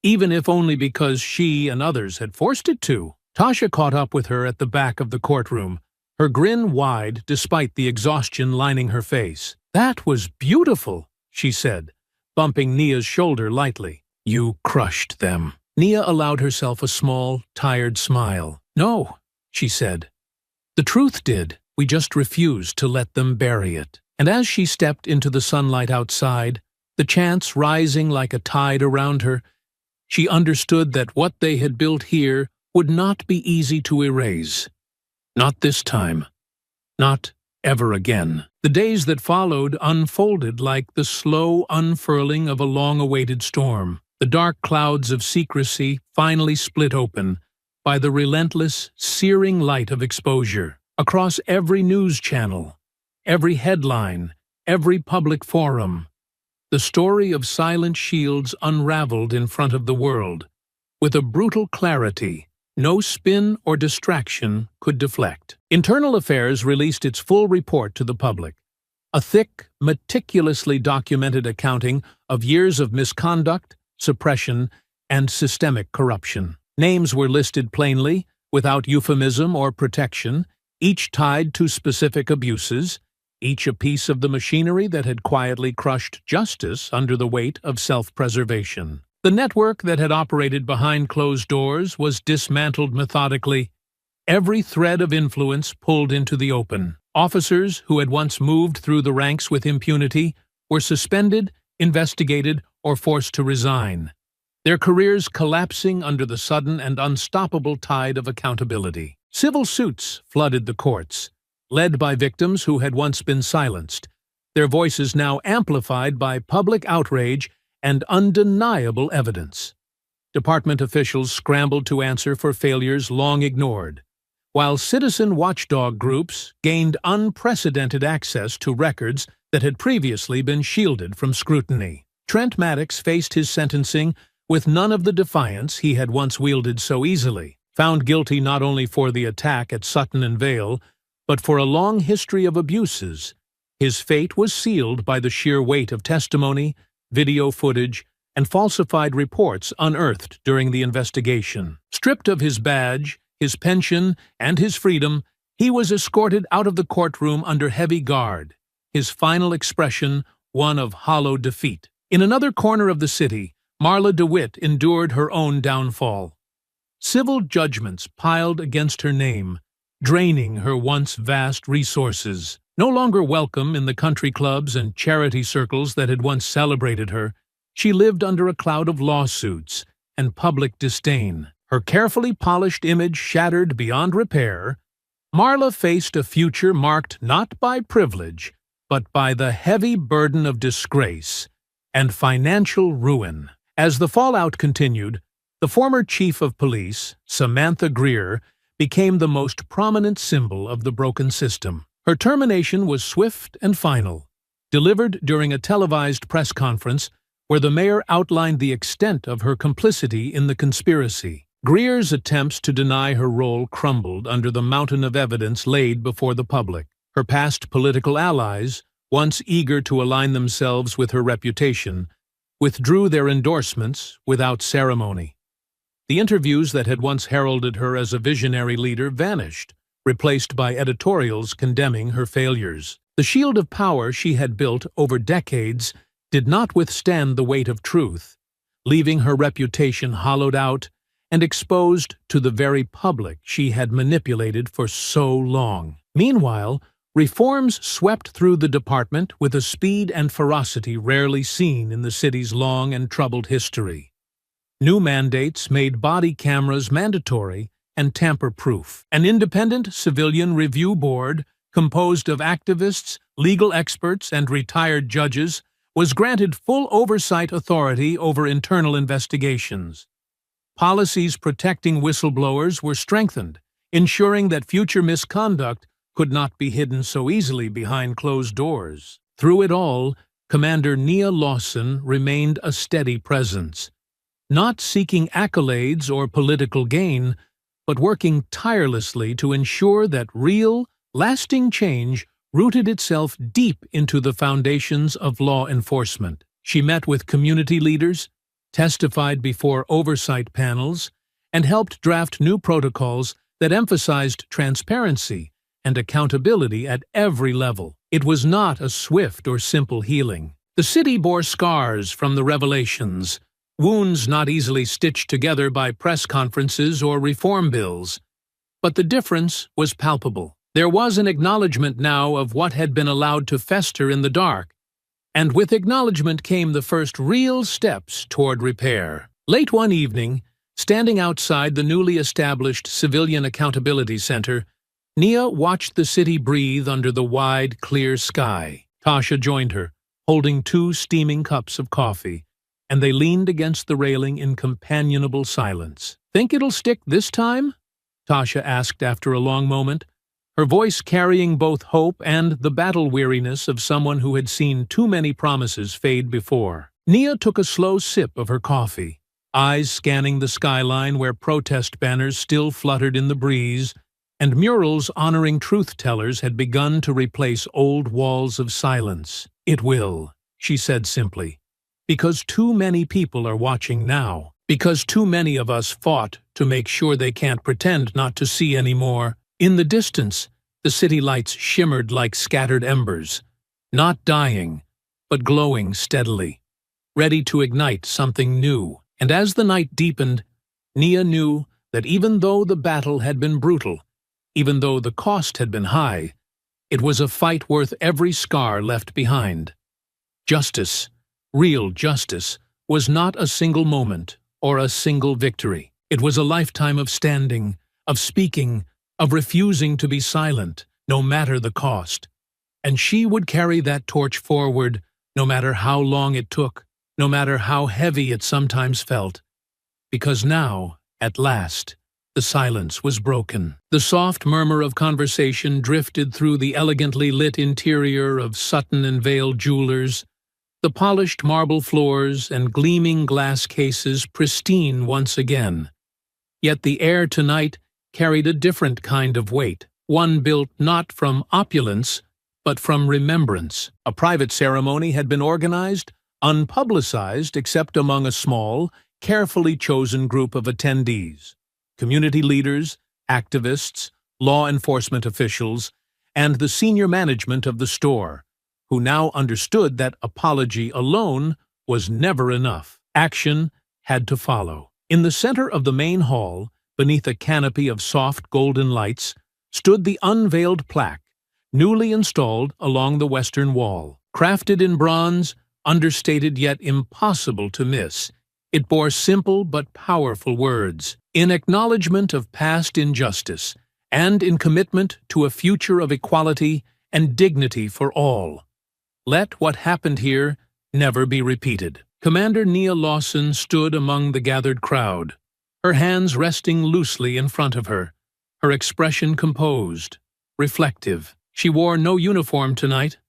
S1: even if only because she and others had forced it to. Tasha caught up with her at the back of the courtroom, her grin wide despite the exhaustion lining her face. "That was beautiful," she said, bumping Nia's shoulder lightly. "You crushed them." Nia allowed herself a small, tired smile. "No," she said. "The truth did." We just refused to let them bury it. And as she stepped into the sunlight outside, the chants rising like a tide around her, she understood that what they had built here would not be easy to erase. Not this time. Not ever again. The days that followed unfolded like the slow unfurling of a long-awaited storm. The dark clouds of secrecy finally split open by the relentless, searing light of exposure. Across every news channel, every headline, every public forum, the story of Silent Shields unraveled in front of the world, with a brutal clarity no spin or distraction could deflect. Internal Affairs released its full report to the public, a thick, meticulously documented accounting of years of misconduct, suppression, and systemic corruption. Names were listed plainly, without euphemism or protection, each tied to specific abuses, each a piece of the machinery that had quietly crushed justice under the weight of self-preservation. The network that had operated behind closed doors was dismantled methodically, every thread of influence pulled into the open. Officers who had once moved through the ranks with impunity were suspended, investigated, or forced to resign, their careers collapsing under the sudden and unstoppable tide of accountability. Civil suits flooded the courts, led by victims who had once been silenced, their voices now amplified by public outrage and undeniable evidence. Department officials scrambled to answer for failures long ignored, while citizen watchdog groups gained unprecedented access to records that had previously been shielded from scrutiny. Trent Maddox faced his sentencing with none of the defiance he had once wielded so easily. Found guilty not only for the attack at Sutton and Vale, but for a long history of abuses, his fate was sealed by the sheer weight of testimony, video footage, and falsified reports unearthed during the investigation. Stripped of his badge, his pension, and his freedom, he was escorted out of the courtroom under heavy guard, his final expression one of hollow defeat. In another corner of the city, Marla DeWitt endured her own downfall. Civil judgments piled against her name, draining her once vast resources. No longer welcome in the country clubs and charity circles that had once celebrated her, she lived under a cloud of lawsuits and public disdain. Her carefully polished image shattered beyond repair, Marla faced a future marked not by privilege, but by the heavy burden of disgrace and financial ruin. As the fallout continued, the former chief of police, Samantha Greer, became the most prominent symbol of the broken system. Her termination was swift and final, delivered during a televised press conference where the mayor outlined the extent of her complicity in the conspiracy. Greer's attempts to deny her role crumbled under the mountain of evidence laid before the public. Her past political allies, once eager to align themselves with her reputation, withdrew their endorsements without ceremony. The interviews that had once heralded her as a visionary leader vanished, replaced by editorials condemning her failures. The shield of power she had built over decades did not withstand the weight of truth, leaving her reputation hollowed out and exposed to the very public she had manipulated for so long. Meanwhile, reforms swept through the department with a speed and ferocity rarely seen in the city's long and troubled history. New mandates made body cameras mandatory and tamper-proof. An independent civilian review board, composed of activists, legal experts, and retired judges, was granted full oversight authority over internal investigations. Policies protecting whistleblowers were strengthened, ensuring that future misconduct could not be hidden so easily behind closed doors. Through it all, Commander Nia Lawson remained a steady presence, not seeking accolades or political gain, but working tirelessly to ensure that real, lasting change rooted itself deep into the foundations of law enforcement. She met with community leaders, testified before oversight panels, and helped draft new protocols that emphasized transparency and accountability at every level. It was not a swift or simple healing. The city bore scars from the revelations, wounds not easily stitched together by press conferences or reform bills. But the difference was palpable. There was an acknowledgement now of what had been allowed to fester in the dark, and with acknowledgement came the first real steps toward repair. Late one evening, standing outside the newly established Civilian Accountability Center, Nia watched the city breathe under the wide, clear sky. Tasha joined her, holding 2 steaming cups of coffee, and they leaned against the railing in companionable silence. "Think it'll stick this time?" Tasha asked after a long moment, her voice carrying both hope and the battle-weariness of someone who had seen too many promises fade before. Nia took a slow sip of her coffee, eyes scanning the skyline where protest banners still fluttered in the breeze, and murals honoring truth-tellers had begun to replace old walls of silence. "It will," she said simply, "because too many people are watching now, because too many of us fought to make sure they can't pretend not to see anymore." In the distance, the city lights shimmered like scattered embers, not dying, but glowing steadily, ready to ignite something new. And as the night deepened, Nia knew that even though the battle had been brutal, even though the cost had been high, it was a fight worth every scar left behind. Justice, real justice, was not a single moment or a single victory. It was a lifetime of standing, of speaking, of refusing to be silent, no matter the cost. And she would carry that torch forward, no matter how long it took, no matter how heavy it sometimes felt. Because now, at last, the silence was broken. The soft murmur of conversation drifted through the elegantly lit interior of Sutton and Vale Jewelers, the polished marble floors and gleaming glass cases pristine once again. Yet the air tonight carried a different kind of weight, one built not from opulence, but from remembrance. A private ceremony had been organized, unpublicized except among a small, carefully chosen group of attendees. Community leaders, activists, law enforcement officials, and the senior management of the store, who now understood that apology alone was never enough. Action had to follow. In the center of the main hall, beneath a canopy of soft golden lights, stood the unveiled plaque, newly installed along the western wall. Crafted in bronze, understated yet impossible to miss, it bore simple but powerful words. In acknowledgement of past injustice, and in commitment to a future of equality and dignity for all. Let what happened here never be repeated. Commander Nia Lawson stood among the gathered crowd, her hands resting loosely in front of her, her expression composed, reflective. She wore no uniform tonight,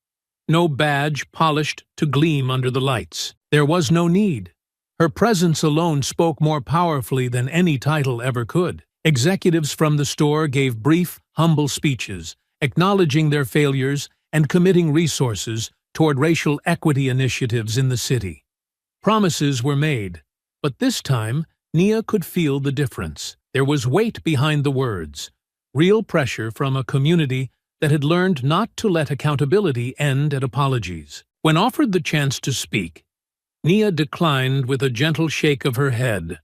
S1: no badge polished to gleam under the lights. There was no need. Her presence alone spoke more powerfully than any title ever could. Executives from the store gave brief, humble speeches, acknowledging their failures and committing resources toward racial equity initiatives in the city. Promises were made, but this time Nia could feel the difference. There was weight behind the words, real pressure from a community that had learned not to let accountability end at apologies. When offered the chance to speak, Nia declined with a gentle shake of her head,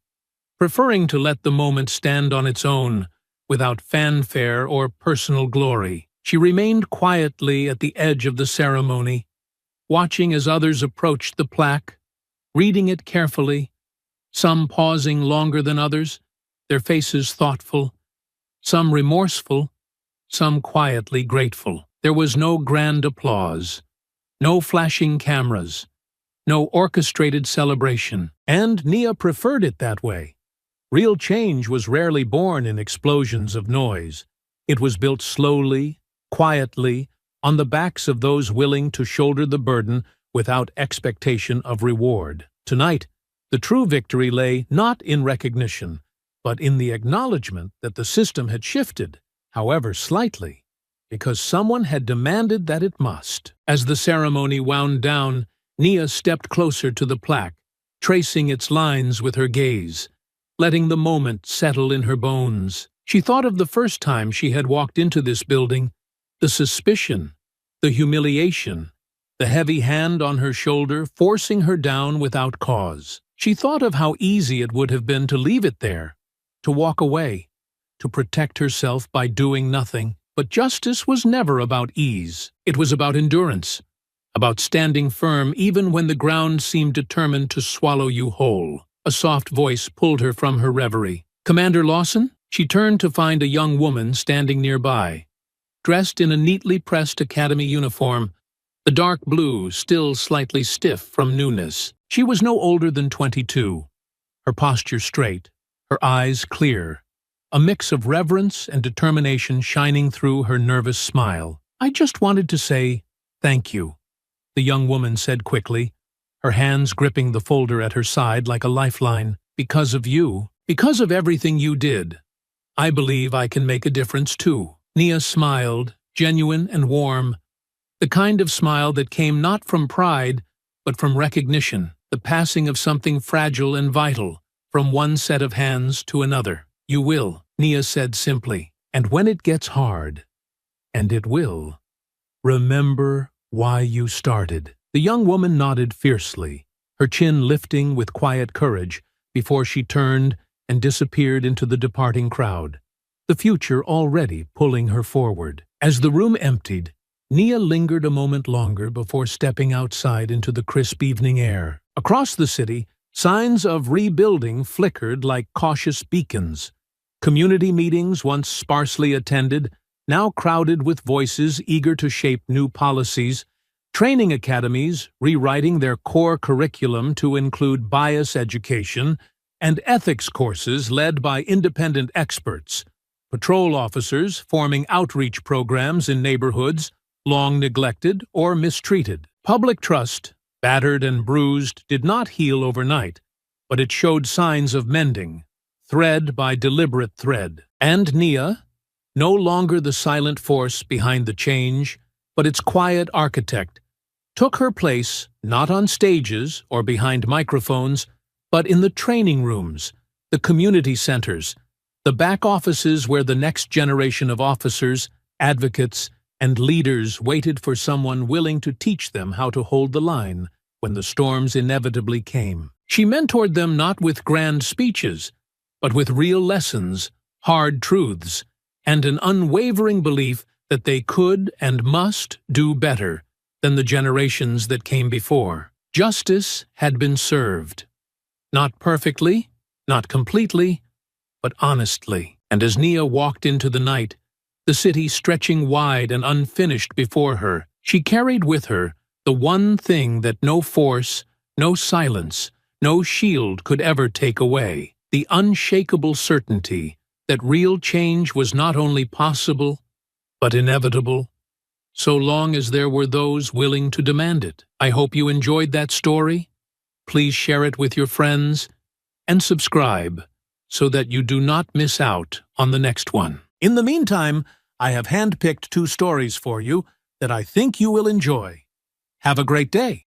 S1: preferring to let the moment stand on its own, without fanfare or personal glory. She remained quietly at the edge of the ceremony, watching as others approached the plaque, reading it carefully, some pausing longer than others, their faces thoughtful, some remorseful, some quietly grateful. There was no grand applause, no flashing cameras, no orchestrated celebration, and Nia preferred it that way. Real change was rarely born in explosions of noise. It was built slowly, quietly, on the backs of those willing to shoulder the burden without expectation of reward. Tonight, the true victory lay not in recognition, but in the acknowledgement that the system had shifted, however slightly, because someone had demanded that it must. As the ceremony wound down, Nia stepped closer to the plaque, tracing its lines with her gaze, letting the moment settle in her bones. She thought of the first time she had walked into this building, the suspicion, the humiliation, the heavy hand on her shoulder forcing her down without cause. She thought of how easy it would have been to leave it there, to walk away, to protect herself by doing nothing. But justice was never about ease. It was about endurance, about standing firm even when the ground seemed determined to swallow you whole. A soft voice pulled her from her reverie. "Commander Lawson?" She turned to find a young woman standing nearby, dressed in a neatly pressed academy uniform, the dark blue still slightly stiff from newness. She was no older than 22, her posture straight, her eyes clear, a mix of reverence and determination shining through her nervous smile. "I just wanted to say thank you," the young woman said quickly, her hands gripping the folder at her side like a lifeline. "Because of you, because of everything you did, I believe I can make a difference too." Nia smiled, genuine and warm, the kind of smile that came not from pride, but from recognition, the passing of something fragile and vital from one set of hands to another. "You will," Nia said simply, "and when it gets hard, and it will, remember why you started." The young woman nodded fiercely, her chin lifting with quiet courage before she turned and disappeared into the departing crowd, the future already pulling her forward. As the room emptied, Nia lingered a moment longer before stepping outside into the crisp evening air. Across the city, signs of rebuilding flickered like cautious beacons. Community meetings, once sparsely attended, now crowded with voices eager to shape new policies. Training academies rewriting their core curriculum to include bias education, and ethics courses led by independent experts. Patrol officers forming outreach programs in neighborhoods long neglected or mistreated. Public trust, battered and bruised, did not heal overnight, but it showed signs of mending, thread by deliberate thread. And Nia, no longer the silent force behind the change, but its quiet architect, took her place not on stages or behind microphones, but in the training rooms, the community centers, the back offices where the next generation of officers, advocates, and leaders waited for someone willing to teach them how to hold the line when the storms inevitably came. She mentored them not with grand speeches, but with real lessons, hard truths, and an unwavering belief that they could and must do better than the generations that came before. Justice had been served. Not perfectly, not completely, but honestly. And as Nia walked into the night, the city stretching wide and unfinished before her, she carried with her the one thing that no force, no silence, no shield could ever take away: the unshakable certainty that real change was not only possible, but inevitable, so long as there were those willing to demand it. I hope you enjoyed that story. Please share it with your friends and subscribe so that you do not miss out on the next one. In the meantime, I have handpicked 2 stories for you that I think you will enjoy. Have a great day.